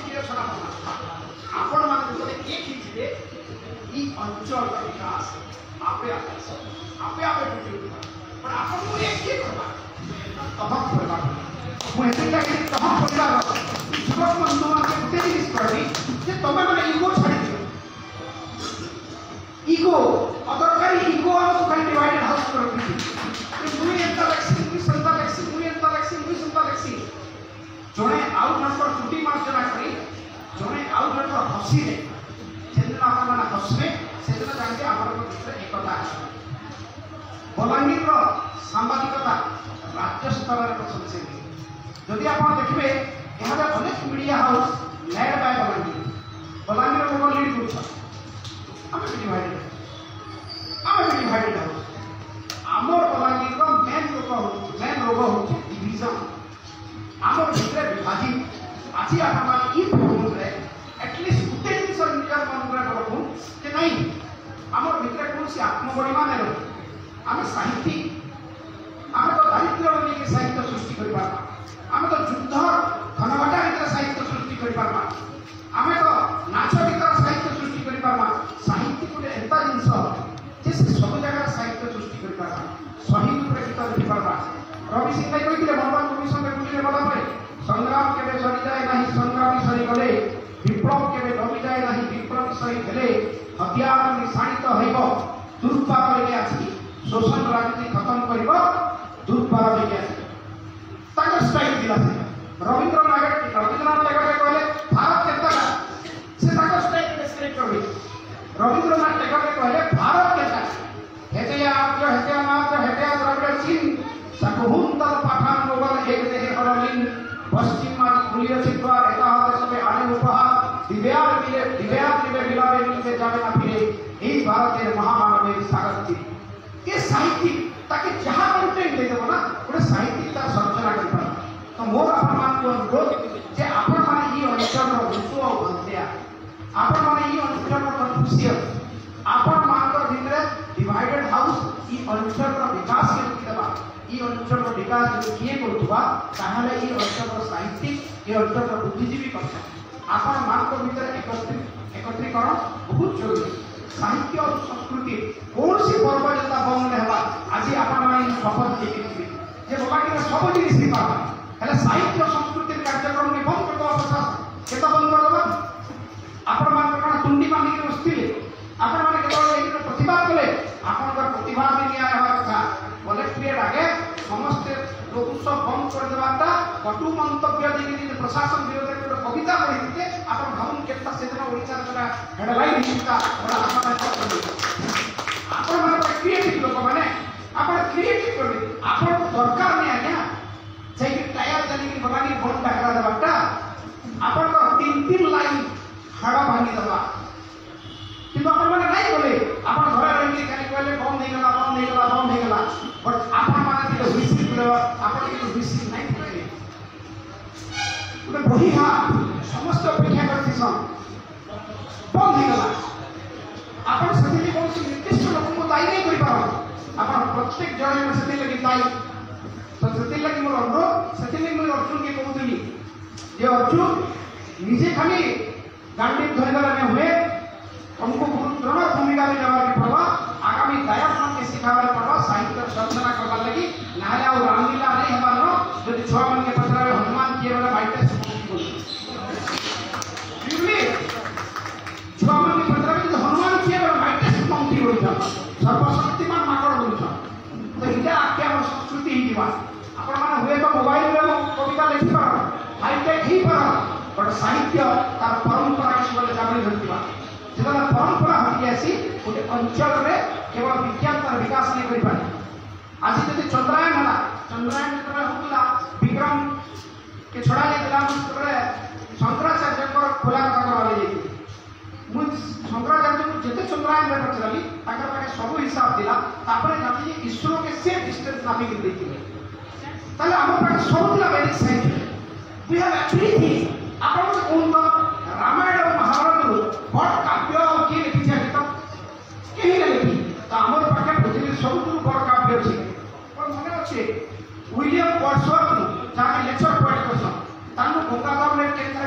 की रचना करना आपण माने बोले एक ही थिबे ई अंचल विकास आपे आपे टूटी पर आपण को एक ही करबा तहक करबा मु एतेटा के तहक करबा युवक बंधु माने तेरी स्टोरी जे तमे माने ईगो छाड़ी दियो ईगो अदरकारी ईगो हम खाली डिवाइडेड हाउस कर रखी मुई एंता लक्ष्मी मुई संता लक्ष्मी मुई एंता लक्ष्मी मुई संता लक्ष्मी जोने आउ नंबर छुट्टी मार्जना करी जोने आउ नंबर हसी दे जेंद्र आपन हसबे সেদিন জানি আমার ভিতরে একতা আছে বলাঙ্গীর সাংবাদিকতা রাজ্য স্তরের প্রশংসনীয় যদি আপনার দেখবে এখানে অনেক media house led by Bolangir লোক লিড করছেন আমি ডিভাইডেড হাউস আমার বলাঙ্গীর মেন রোগ হচ্ছে ডিভিজন আমার ভিতরে বিভাজিত আজি আপনার ই প্রবন্ধে এটলিস্ট গোটে জিনিস নিজের মনে রাখুন যে নাই আমার ভিতরে কৌশি আত্মগরিমা নেই আমি সাহিত্যিক আমি তো দারিদ্র নিয়ে সাহিত্য সৃষ্টি করে পারবা আমি তো যুদ্ধ ঘনঘটা ভিতরে সাহিত্য সৃষ্টি করে পারবা আমি তো নাচ ভিতরে সাহিত্য সৃষ্টি করে পারবা সাহিত্য গোটে এন্তা জিনিস যে সে সব জায়গায় সাহিত্য সৃষ্টি করে পারবা শহীদ উপরে গীত লিখি পারবা রবি সিং ভাই কইলে বর্তমান কমিশনের বুঝিলে বলা পরে সংগ্রাম কেবে সরি যায় নাহি সংগ্রামী সরি গলে বিপ্লব কেবে দমি যায় নাহি বিপ্লবী সরি গেলে হতিয়ার নিশাণিত হইব দুর্বার লেগে আসি শোষণ রাজনীতি খতম করিব দুর্বার লেগে আসি তাকে স্ট্রাইক দিলা রবীন্দ্রনাথ টেগোরে কহিলে ভারত কেতা সে তাকে স্ট্রাইক ডেসক্রাইব করবে রবীন্দ্রনাথ টেগোরে কহিলে ভারত কেতা হেতেয়া আর্য হেতেয়া নাথ হেতেয়া দ্রাবিড় চীন সকহুন্তর পাঠান মোগল এক দেহে অরলিন পশ্চিমা খুলিয়েছে দ্বার একাহত সবে আনে উপহার দিব্যার দিবে বিলাবে মিলতে যাবে না ফিরে এই ভারতের মহামানবের স্বাগত ये साहित्यिक ताकि जहाँ कंटेंट दे देव ना गोटे साहित्यिक तार सर्जना कर तो मोर आपण मान अनुरोध जे आपण माने ई अंचल विश्व और बंदिया आपण माने ई अंचल कन्फ्यूशियस आपण मान भितर डिवाइडेड हाउस ई अंचल विकास के देबा ई अंचल विकास जो किए करथुवा ताहाले ई अंचल साहित्यिक ई अंचल बुद्धिजीवी करछन आपण मान भितर एकत्रीकरण बहुत जरूरी साहित्य और संस्कृति कौन सी पर्व जता बंद हेबा आज आपण माने शपथ लेके जे बाबा के सब जिनिस नहीं पाबा हेले साहित्य संस्कृति कार्यक्रम में बंद करबा प्रशासन केता बंद करबा आपण मान कण तुंडी बांधी के बसथिले आपण माने केवल एकर प्रतिवाद कले आपण कर प्रतिवाद में निया हेबा कथा कलेक्ट्रेट आगे समस्त लोक सब बंद कर देबाटा कटु मंतव्य देके प्रशासन विरोध में कविता पढ़िते आपण भावन केता सेजना ओडिसा रा हेडलाइन हिता बड़ा आपण माने क्रिएटिव लोक माने आपण क्रिएटिव कर आपण दरकार नहीं आज्ञा जे टायर चली बगानी बोर्ड टाकरा देबाटा आपण को तीन लाइन हाड़ा भांगी देबा किंतु आपण माने नहीं बोले आपण घरे रही खाली कहले बंद हे गेला बट आपण माने के विसिल आपण के विसिल नहीं करे उठे बही हां समस्त अपेक्षा करती सन बंद हे गेला आपण सतिले कौन सी निर्दिष्ट लोक को दायी नहीं करि पारो आपण प्रत्येक जण में सतिले लगी दायी तो सतिले लगी मोर अनुरोध सतिले मोर अर्जुन के कहउतली जे अर्जुन निजे खाली गांडी धरगला में हुए हमको गुरुद्रोण भूमिका में जवाब के पड़वा आगामी दायक के सिखावे पड़वा साहित्य सर्जना करबा लगी नाले और रामलीला नहीं हेबा न जदि छह मन के पत्रावे हनुमान किए वाला बाइटे रियली छह मन के पत्रावे जदि हनुमान किए वाला बाइटे पंक्ति होई जा सर्वशक्तिमान माकड़ होई जा तो इटा आके हम संस्कृति ही दिवा आपण माने हुए तो मोबाइल में कविता लिखि पार हाईटेक ही पार बट साहित्य तार परंपरा हिसाब जागृत होतिबा जेदा परंपरा हटी आसी गोटे अंचल रे केवल विज्ञान तार विकास नहीं करि पारे आज जदि चंद्रायन हला चंद्रायन जतरा होतला विक्रम के छोड़ा जेतला तबरे शंकराचार्य को खोला कथा वाले जेती मु शंकराचार्य को जेते चंद्रायन रे पचराली ताकर पाके सब हिसाब दिला तापरे जाति ईश्वर के सेम डिस्टेंस नापी के देतिले ताले हम पाके सब दिला वैदिक साहित्य वी हैव एवरीथिंग आपण को कोन रामायण और महाभारत बड़ काव्य की लिखी जाए तो कहीं ना लिखी तो आमर पाखे पृथ्वी सबुठ बड़ काव्य अच्छे और मन अच्छे विलियम वर्ड्सवर्थ जहाँ लेक्चर पॉइंट कर गंगाधर में केंद्र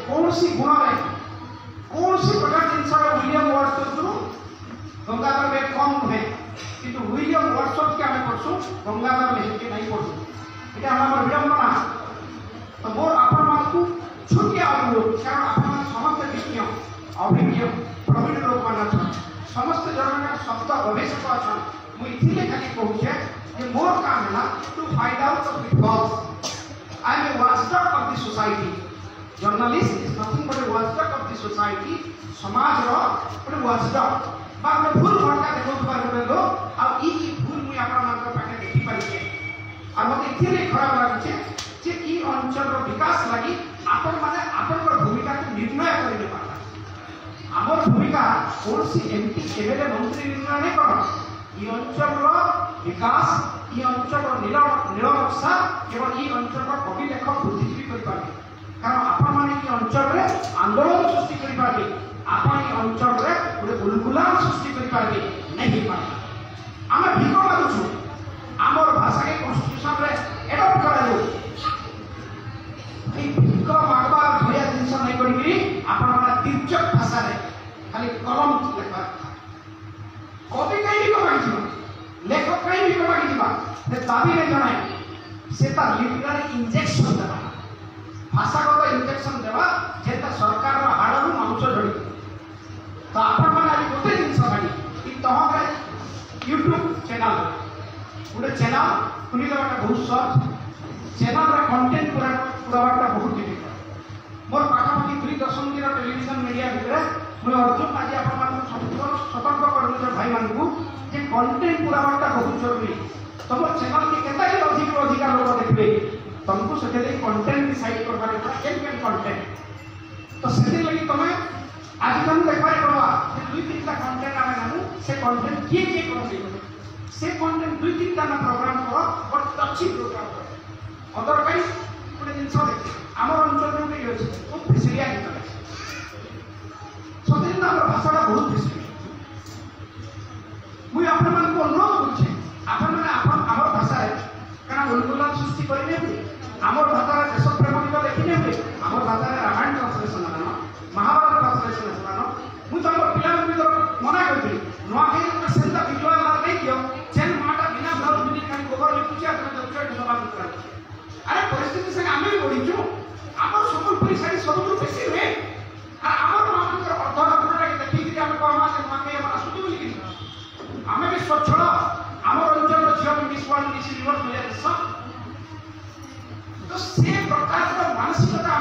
कौन सी गुण में कौन सी प्रकार जिनस विलियम वर्ड्सवर्थ गंगाधर में कम नुहे किंतु विलियम वर्ड्सवर्थ के आम पढ़सु गंगाधर में नहीं पढ़सु ये हमारा विडंबना तो मोर आपण मानकु छुटिया अनुरोध कारण आपण समस्त विज्ञ अभिज्ञ प्रवीण लोक मान समस्त जन शब्द गवेषक अच्छा मुझे खाली कहूचे कि मोर काम है to find out of the false I am a watchdog of the society journalist is nothing but a watchdog of the society समाज रो बट वॉचडॉग बा में भूल भटका देखो बार लो आ ई भूल मुई आपन मान के पाके देखि पाई छे आ मते इथिले खराब लागै छे जे ई अंचल रो विकास लागि आपन माने आपन को भूमिका के निर्णय करिने पाता हमर भूमिका कोनसी एमपी एमएलए मंत्री निर्णय नहीं कर ई अंचल रो विकास ई अंचल रो नीलनक्शा केवल ई अंचल रो कवि लेखक बुद्धिजीवी करि पाबे कारण आपन माने ई अंचल रे आंदोलन सृष्टि करि पाबे आपन ई अंचल रे पुरे गुलगुलाम सृष्टि करि पाबे नहीं पाबे आमे भिको मागुछु हमर भाषा के कॉन्स्टिट्यूशन रे एडॉप्ट करायो ई भिको मागबा भया जिंस नहीं करिकरी आपन माने तिर्चक भाषा रे खाली कलम लेखा कवि कहीं भी कमाई जीवा लेखक कहीं भी कमाई जीवा ते दाबी नहीं जनाए से ता लिटरेरी इंजेक्शन देवा भाषागत इंजेक्शन देवा जेता सरकार रो हाड़रू मांस झड़ी तो आपण माने आज गोटे जिंस गाडी ई तहरे YouTube चैनल गुटे चैनल खुली देवाटा बहुत सहज चैनल रे कंटेंट पूरा बाटा बहुत डिफिकल्ट मोर पाखापाखि 2 दशंधि टेलीविजन मीडिया भितर मैं अर्जुन आज आप सतर्क कर भाई मान को जे कंटेंट पूरा बाटा बहुत जरूरी तुम चैनल के केता अधिक लोग देखबे तुमको से कंटेंट डिसाइड करबा के केन कंटेंट तो से लगी तुम आज तुम देखबा पड़वा जे 2-3 कंटेंट आमे नामु से कंटेंट किए करबे से कंटेंट 2-3 ना प्रोग्राम करो बट अच्छी प्रोग्राम करो अदरवाइज गोटे जिनस देख आमर अंचल में अछि बहुत फिसलिया गीत सदिन ना भाषाटा बहुत फिसली मुई आपण मान को अनुरोध करछे आपण माने आपण आमर भाषा रे काना गुलगुला सृष्टि करिने भी आमर भाषा रे देश प्रेम गीत देखिने भी आमर भाषा रे रामायण ट्रांसलेशन आना महाभारत ट्रांसलेशन आना मुई तो आमर पिला भी मना करथि नवा के सेंदा विजुअल ला नहीं कियो जेन माटा बिना घर मिनी कानी गोबर लिपुची आपण दउचट सभा कर अरे परिस्थिति संग आमे भी बढी छु आमर सम्बलपुरी साडी सबुठ बेसी रे आ आमर मानकर अर्धर पुरा के देखि कि आमे कहमा जे माके हम आसुती बोली कि आमे भी स्वच्छल आमर अंचल जियो मिस वर्ल्ड मिस यूनिवर्स मिले सब तो से प्रकार का मानसिकता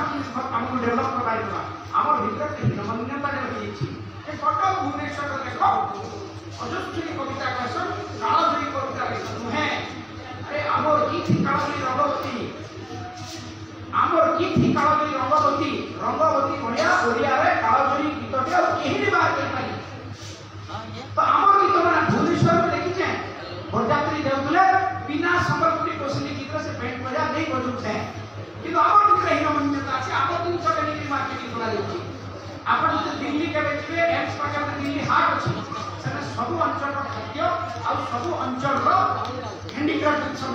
हमको डेवलप कराइबा आमर भीतर के नमन्यता के रखी छी ए कटक भुवनेश्वर देखो अजस्त्री कविता कहसन कालजयी कविता कहसन है अरे आमर की थी कालजयी रंगवती आमर की थी कालजयी रंगवती बढ़िया ओडिया रे कालजयी गीतटे केही बात कर पाई तो आमर गीत माने भुवनेश्वर में देखि छे बरजात्री देउले बिना संबलपुरी कोसली गीत से पेंट बजा नहीं बजु छे किंतु आमर गीत रही नमन्यता अछि आमर दिन छटे निकी मार्केटिंग करा जाउछि आपण जे दिल्ली के देखबे एम्स पाकर दिल्ली हाट अछि सेने सब अंचल रो खाद्य आ सब अंचल रो हैंडीक्राफ्ट सब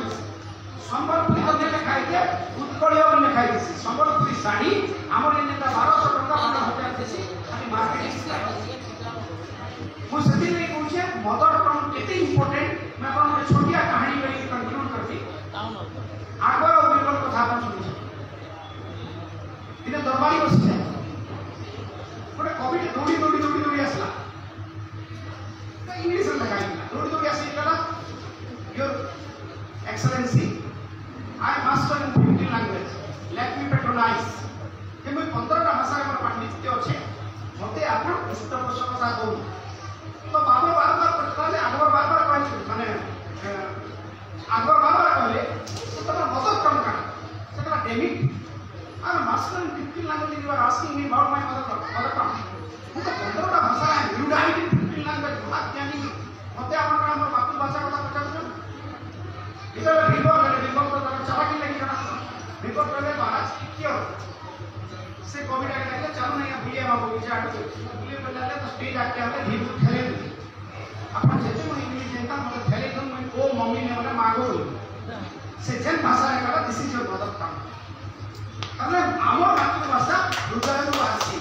संबलपुरी तो लिखा है उत्कलिया में लिखा है संबलपुरी साड़ी हमर नेता 1200 टका 12,000 देसी खाली मार्केटिंग मु सदी नहीं कहूछे मदर टंग केते इंपोर्टेंट मैं अपन छोटिया कहानी में कंक्लूड करती आगो बिल्कुल कथा अपन सुनि इने दरबारी बसी है गोटे कवि दौड़ी आसला इंग्लिश में लिखा है दौड़ी आसी कला your excellency I master in 15 language. Let me patronize. कि मैं 15टा भाषा में पांडित्य अच्छे मते आपण पृष्ठपोषकता दो तो बाबा बार-बार पटकाले आगो बार-बार कहले माने आगो बार-बार कहले तो तब मदद कम का सेटा डेमिक I am master in 15 language. You are asking me about my mother tongue. तो 15टा भाषा है you died in 15 language. बात जानी मते आपण का मातृभाषा কথা पचास इधर रिवर तो चला के लगी ना रिवर पहले महाराज क्यों से कविता के लगे चलो नहीं भूलिए बाबू विचार तो भूलिए पहले तो स्टेज आके हमें धीरे खेले अपन जैसे मैं इंग्लिश जनता मतलब खेले तो मैं ओ मम्मी ने बोला मागो से जन भाषा ने कहा this is your mother tongue मतलब आमर मातृभाषा हृदय में वासी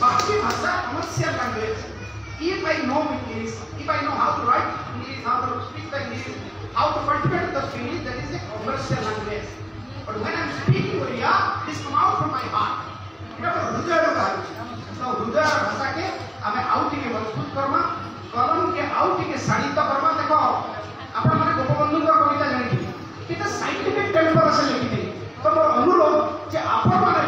बाकी भाषा commercial language if I know English, if I know how to write English, how to speak the English, how to cultivate the feeling, that is a commercial language. But when I am speaking Oriya, this come out from my heart. এটা হৃদয় কথা তো হৃদয় ভাষাকে আমি আউটিকে মজবুত করমা কলমকে আউটিকে শাড়িত করমা দেখো আপন মানে গোপবন্ধুଙ୍କର কবিতা জানিছি এটা সাইন্টিফিক টেম্পারেচার লিখিতে তো মোর অনুরোধ যে আপন মানে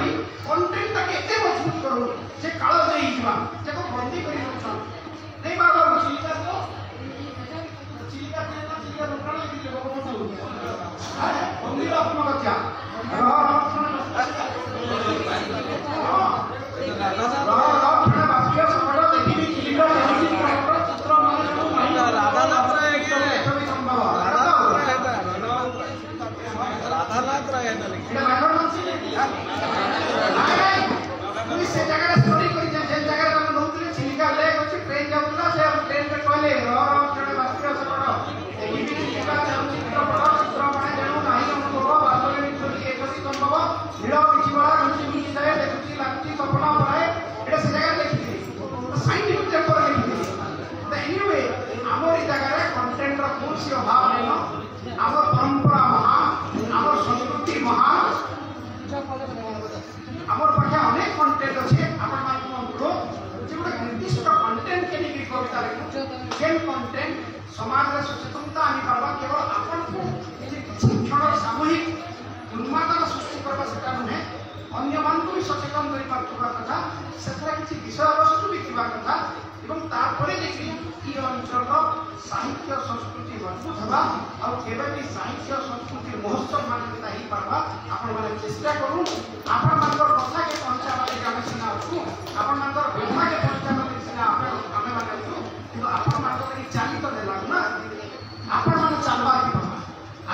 समाज रे सचेतनता आनी पारबा केवल आपन को किछि क्षण सामूहिक उन्मादन सृष्टि करबा सेटा नुहे अन्य मान को भी सचेतन करि पारबा कथा सेथरा किछि विषय वस्तु भी थिबा कथा एवं तारपरे देखि ई अंचल साहित्य संस्कृति मजबूत हवा और केवल भी साहित्य संस्कृति महोत्सव मान्यता ही पारबा आपण माने चेष्टा करू आपण मानकर कथा के पहुंचा माने जाने सिना अछु आपण मानकर व्यथा के पहुंचा माने सिना आमे माने अछु किंतु आपण मानकर की चाली तो देला ना आपण माने चलबा की बाबा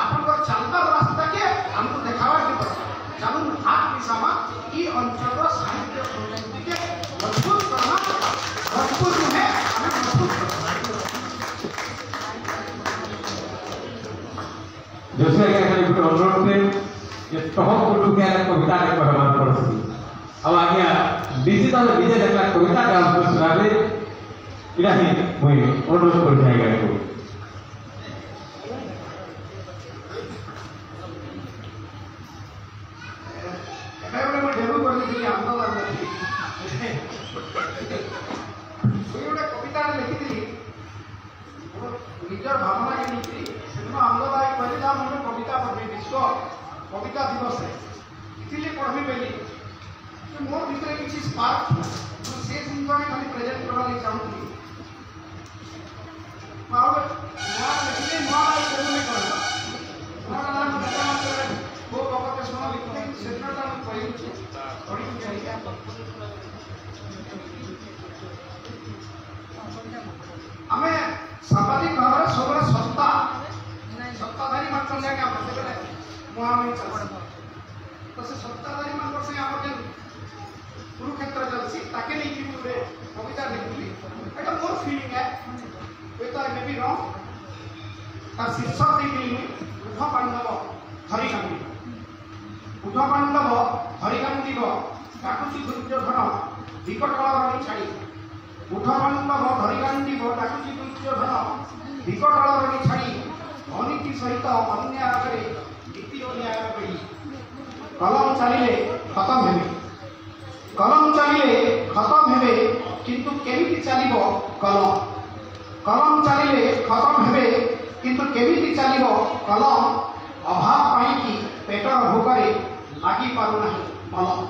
आपण को चलबा रास्ता के हमको देखावा की बाबा चालू हाथ पिसामा ई अंचल साहित्य संस्कृति के मजबूत करना मजबूत है हमें मजबूत करना जैसे कि मैंने एक अनुरोध पे ये टॉप कुटु के कविता ने कहवा पड़सी अब आगे डिजिटल विजय देखला कविता का हमको सुनाबे इरा ही मुई अनुरोध कर जाएगा को मैं डेब्यू कर दी आंदोलन में कोई ଗୋଟେ କବିତା ଲେଖିଥିଲି ନିଜର ଭାବନା के नीति सेदिन आंदोलन कहला मोर कविता पढ़बी विश्व कविता दिवस इतिले पढ़बी बेली कि मोर भीतर किछि स्पार्क से जिंदगी खाली प्रेजेंट करबा लागि चाहूथी माउ ना लेकिन ना करने करला ना नाम बता मत वो बाबा के सुना लिखते सेदिन ता पढ़ी पढ़ी के आमे सामाजिक भाव में सब सत्ता सत्ताधारी मान जाके आप से मुहामी चल तो से सत्ताधारी मान से आप जे कुरुक्षेत्र चलसी ताके नहीं कि पूरे कविता लिखली एटा मोर फीलिंग है वे तो मे बी रॉन्ग तार शीर्षक देली उठ पांडव हरिकांडी उठ पांडव हरिकांडी डाकुची दुर्योधन विकट काल छाड़ी उठ पांडव धरिकांडी डाकुची दुर्योधन विकट काल छाड़ी अनीति सहित अन्याय करे नीति अन्याय करी कलम चलिले खत्म हेबे कलम चलिले खत्म हेबे किंतु केमिति चलिबो कलम चलिले खत्म हेबे किंतु केमिति चलिबो कलम अभाव पाई कि पेटर भोकरे लागी पारु नहीं मलम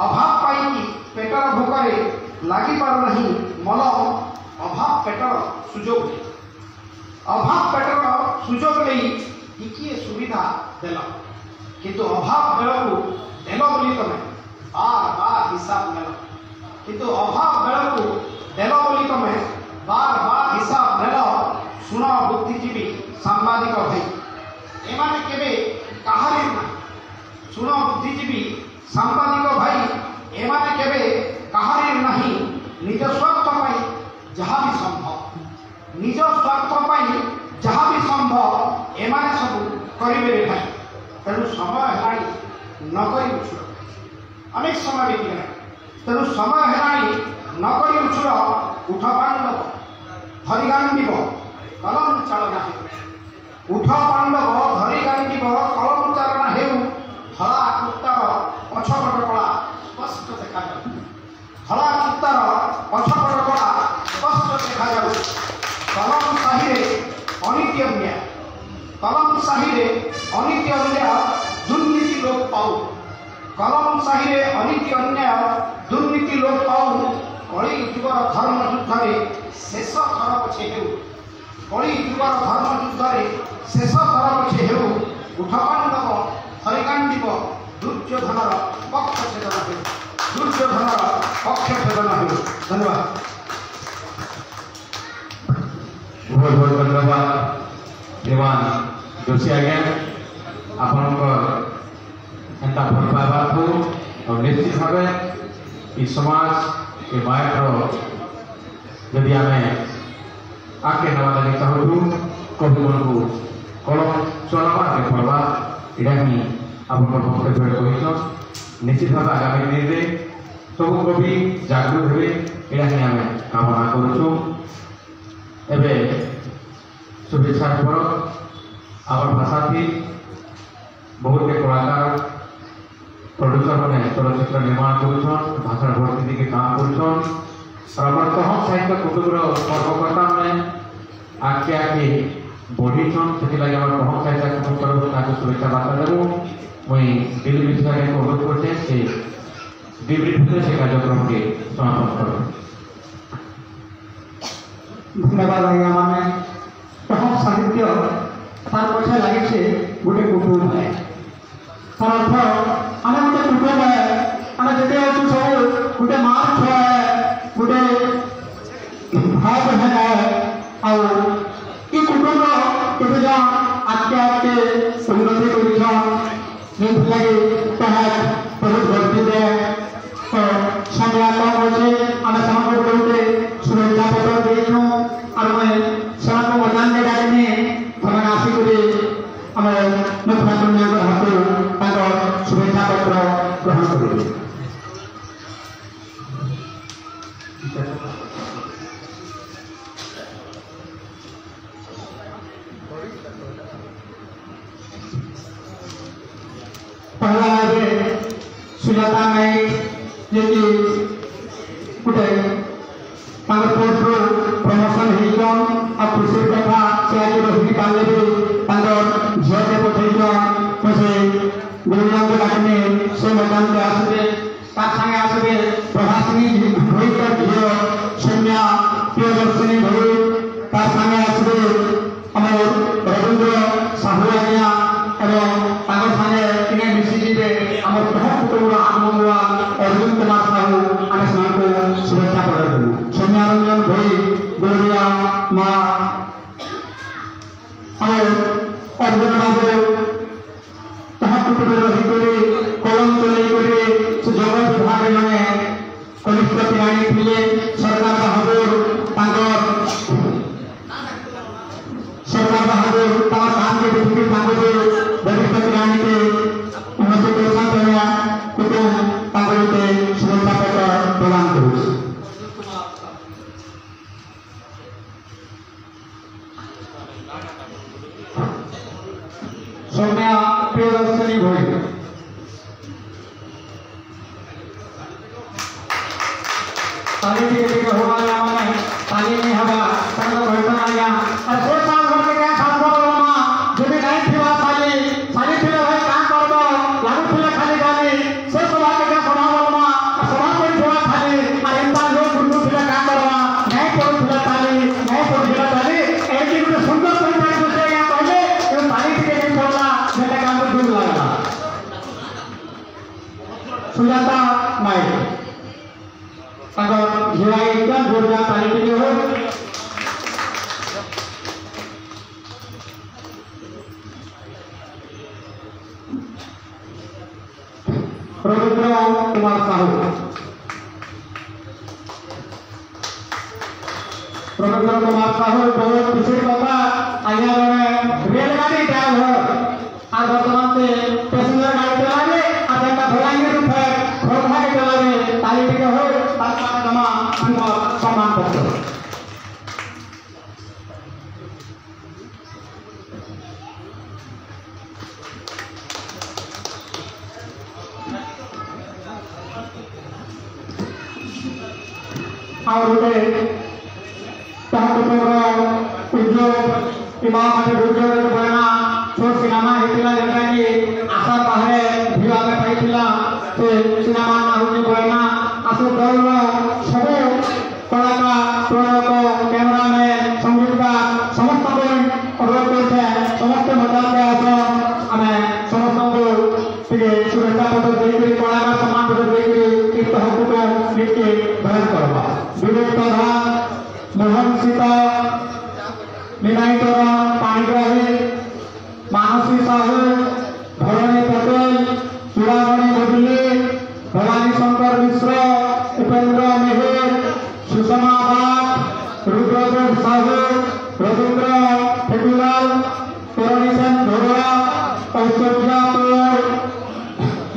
अभाव पाई कि पेटर भोकरे लागी पारु नहीं मलम अभाव पेटर सुजोग अभाव पेटर सुजोग नहीं टिकिए सुविधा देल किंतु अभाव बेल को देल बोली तमें बार बार हिसाब नेल किंतु अभाव बेल को देल बोली तमें बार बार हिसाब नेल सुन बुद्धिजीवी सांबादिक भाई एमाने केबे काहारी ना सुन बुद्धिजीवी सांबादिक भाई एमाने केबे काहारी नहीं निज स्वार्थ पाई जहाँ भी संभव निज स्वार्थ पाई जहाँ भी संभव एमाने सब करिबे रे भाई तेणु समय हेलाणी न करी उछुर अनेक समय बीतीगला तेणु समय हेलाणी न करी उछुर उठ पांडव धरिगांडीब कलम चालना हेउ उठ पांडव धरिगांडीब कलम चालना हेउ धला कुत्तार पछपट कला स्पष्ट देखा जाऊ धला कुत्तार पछपट कला स्पष्ट देखा जाऊ कलम साहिरे अनित्य अन्याय कलम साहिरे अनित्य अन्याय दुर्नीति लोप पाऊ कलम साहिरे अनित्य अन्याय दुर्नीति लोप पाऊ कली युगर धर्म युद्ध शेष थर पछे हेउ कली युगर धर्म युद्ध शेष थर पछे हेउ उठ पांडव हरिकांडीब दुर्योधनर पक्ष छेदन हेउ दुर्योधनर पक्ष छेदन हेउ धन्यवाद बहुत बहुत धन्यवाद देवान जोशी आज्ञा आपणकर एंता भल पाइबा को और निश्चित भाव समाज ये मायर यदि आम आगे नवा लगे चाहूँ कवि मन को कलम चलवा के पड़वा यहाँ ही आप वक्तव्य कह निश्चित भाव आगामी दिन में सब कवि जागृत हुए यहाँ ही आम कामना करूँ एवं शुभेच्छा परब आम भाषा थी बहुत के कलाकार प्रोड्यूसर मैंने चलचित्र निर्माण कर भाषा भर्ती के काम कर साहित्य कुटुंबर कर्मकर्ता मैंने आगे आगे बढ़ी छन से लगे बहुत साहित्य तरफ शुभेच्छा बार्ता देवु मुई दिल्ली विश्वविद्यालय को अनुरोध करते से विवृत से कार्यक्रम के समापन करूँ। धन्यवाद आज्ञा माने प्रथम साहित्य तार पछे लगे गोटे कुटुंब है तार अर्थ आम गोटे कुटुंब है आम जिते अच्छु सब गोटे माँ छुआ है गोटे भाई बहन है आउ ये कुटुंब केते जन आगे आगे उन्नति लगे बहुत भर्ती दे तो समय कम अच्छे आम से शुभेच्छा पत्र देनु और मैं सब मदान जगह में आसिक आम मुख्यमंत्री हाथ शुभेच्छा पत्र ग्रहण करेंगे। पहला है सुजाता नायक जी गोटे पोस्ट प्रमोशन होन आ खुशी कथा से आज रही पाले भी झील के पठेन मुझे गुरुजन को डाकने से मैदान के आसबे तार संगे आसबे प्रभासिनी भईकर झील सौम्या प्रियदर्शिनी भई तार संगे आसबे आम रवींद्र साहू आज्ञा एवं संगे इन्हें मिशिजे आम बहुत कुटुंब आत्मंगला अर्जुन कुमार साहू आम से शुभेच्छा प्रदान सौम्यारंजन भई गुरुया माँ अर्जुन बाबू कुटुंब रही कलम चल से जगत विभाग जड़े कनिष्ठ पिलाणी थे सरकार बहादुर सरकार बहादुर काम के देखिए वरिष्ठ पिलाणी के उन्नति कुटुंब शुभेच्छा पत्र प्रदान करूँ। सौम्या प्रियदर्शिनी भई ताली होगा ताली नहीं हवा भैया से साल भर के क्या छात्र जब नहीं थी साली साली थे भाई क्या कर लागू थे खाली गाली से सभा के क्या सभा सभा कर खाली एंता लोग गुंडू थे क्या कर नहीं पड़ूला ताली नहीं पड़ूला ताली एक गोटे सुंदर परिवार दूसरे यहाँ कहले ताली टे नहीं पड़ला से काम दूर लगा सुजाता नायक झिलाई जोरदार ताली के हो रवींद्र कुमार साहू बहुत खुशी कथा आज्ञा जड़े रेलगाड़ी ड्राइवर आ बर्तमान से पैसेंजर गाड़ी चलावे धोलांगे खोखा के चलावे ताली टे हो जमा सम्मान पत्र और गोटे उद्योग इमाम उद्योग बना छोट सिनेमा होता जेटा कि आशा बाहर भीड़ आगे पाई से सिनेमा ना होती बना आसो दल सब कलाकार प्रणयक कैमरामैन संगीतकार समस्त अनुरोध करते समस्त मजा आस आम समस्त शुभेच्छा पत्र देकर कलाकार सम्मान पत्र देकर हकुट नीति बयान करवा विवेक प्रधान मोहन सीता विनायकर पाणीग्राही मानसी साहू धरणी पटेल चूड़ामणि मोदली भवानी शंकर मिश्र उपेन्द्र मेहर सुषमा बाग रुद्रदेव साहू रवींद्र फेटुलाल तरणीसेन धोरा ऐश्वर्या तोर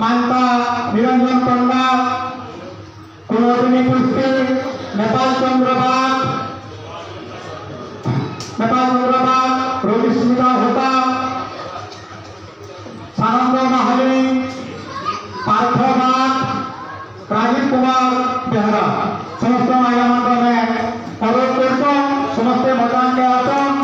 मानता निरंजन पंडा कुलदिनी पुष्टि नेपाल चंद्रबाग रोमिस्मिता होता सानंद महाली पार्थ बाग राजीव कुमार बेहरा समस्त आज्ञा में अनुरोध कर समस्ते मतदान के आसन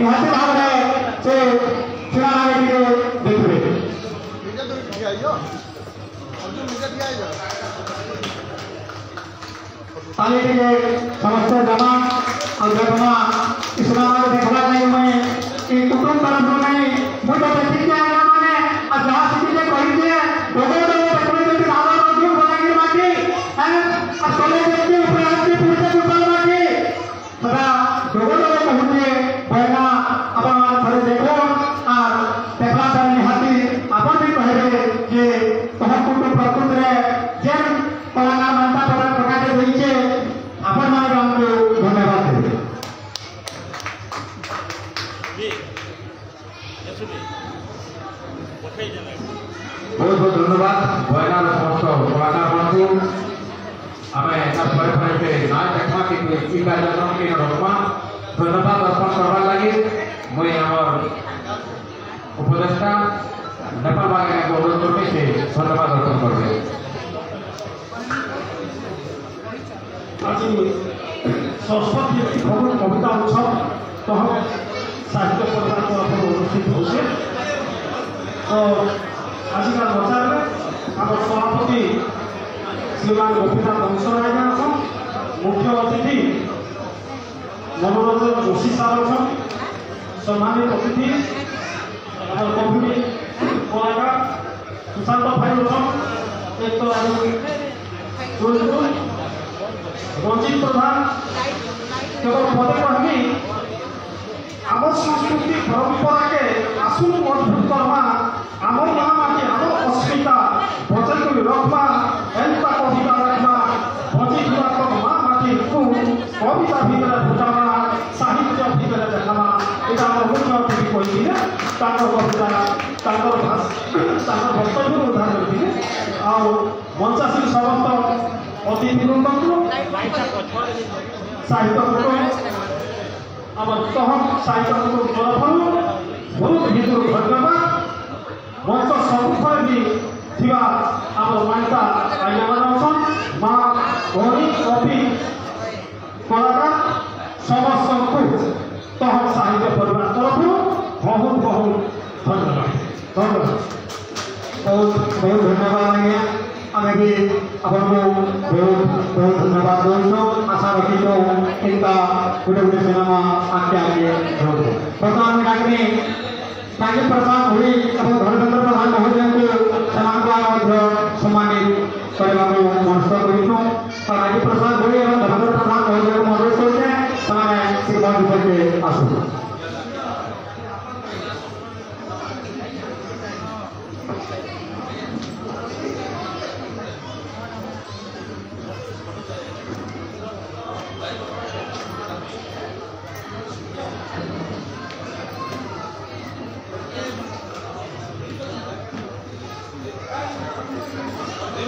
निहाती भाव से चुना देखिए ताली टे समस्त जमा और जमा इसमें देखा नहीं मैं कुटुंब तरफ नहीं मुझे प्रतिज्ञा माने और जहाँ से कही लोगों चले देखते ऊपर आपके पूरे ऊपर बाकी सदा जोगो लोग कहते बहना अपन थोड़े देखो और देखला तर निहाती अपन भी कहबे जे तोहर कुटुंब प्रकृत रे जेन कलाकार मानता पर प्रकाश देइछे अपन माने हमको धन्यवाद देबे बहुत बहुत धन्यवाद बहना समस्त कलाकार मानू आमे तार पे ना देखा कि ई कार्यक्रम के रोकमा धन्यवाद अर्पण करबा लागि मैं हमर उपदेष्टा नेपाल बागे को अनुरोध करके से धन्यवाद अर्पण करबे आज सरस्वती भवन कविता उत्सव तह साहित्य परिवार को अनुष्ठित होছে तो आजकल बजार में आम सभापति श्रीमान गोपीनाथ बंशराय मुख्य अतिथि मनोरंजन जोशी सार सम्मानित अतिथि कवि कलाकार सुशांत भाई एक तो रंजित प्रधान केवल पदे कहमी आम संस्कृति परंपरा के आसुन मजबूत करवा आम महामाटी आम अस्मिता बचाई रखा एनता कविता रखा बची माँ माटी को कविता भितर फुटावा साहित्य भितर देखावा यहाँ आम मुख्य अतिथि कही कविता वक्तव्य उद्धार करते मंचासी समस्त अतिथिवृंद को साहित्य कुटुंब आम तह साहित्य कुटुंब तरफ बहुत भितर धन्यवाद मंच सम्मुखें भी थिबा आम माता आईना मान माँ भौणी कवि कलाकार समस्त को तह साहित्य परिवार तरफ बहुत बहुत धन्यवाद बहुत बहुत धन्यवाद आज्ञा आम भी आपको बहुत बहुत धन्यवाद दूँ आशा रखी इनका गोटे गोटे सिनेमा आगे आगे बर्तमान डाकनी राजीव प्रसाद हुई धर्मेन्द्र प्रधान महोदय को सम्मानित करने मनस्थ कर राजीव प्रसाद हुई और धर्मेन्द्र प्रधान महोदय को अनुरोध करते श्रीमान के आसू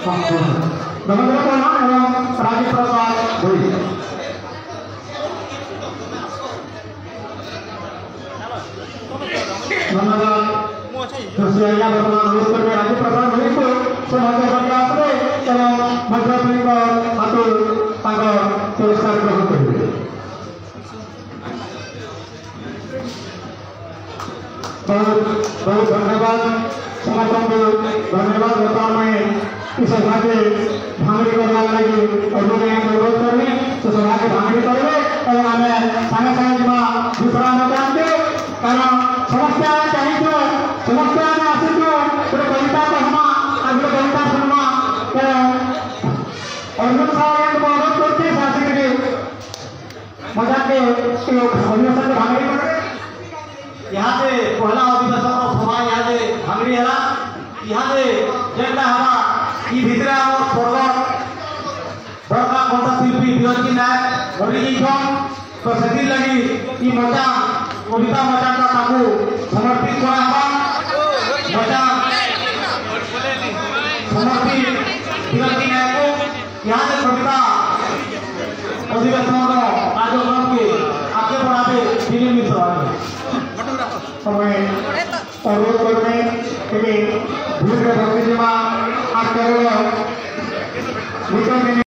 धर्मेन्द्र प्रधान एवं राजीव प्रसाद हुई धन्यवाद वर्तमान अनुरोध करके राजीव प्रसाद हुई को एवं मध्य हाथ पुरस्कार ग्रहण करेंगे बहुत बहुत धन्यवाद समस्त को धन्यवाद वर्तमान में इस सभा के भांगड़ी करने लगी अनुरोध करें तो सभा के भांगड़ी करेंगे और आम सागे सागे जा दूसरा मैदान के कारण समस्या चाहिए समस्या में आसी गोटे कविता कहमा और गोटे कविता सुनमा अर्जुन साहब को अनुरोध करते मजा के अधिवेशन के भांगड़ी करे यहाँ से पहला अधिवेशन सभा यहाँ से भांगड़ी है यहाँ से जेटा हवा ई भितरे आम स्वर्ग बड़का कंठशिल्पी विरंजी नायक मरी तो से लगी ई मजा कविता मजा का समर्पित करा मजा समर्पित विरंजी नायक को यहाँ से कविता अधिवेशन कार्यक्रम के आगे बढ़ाते फिल्म समय अनुरोध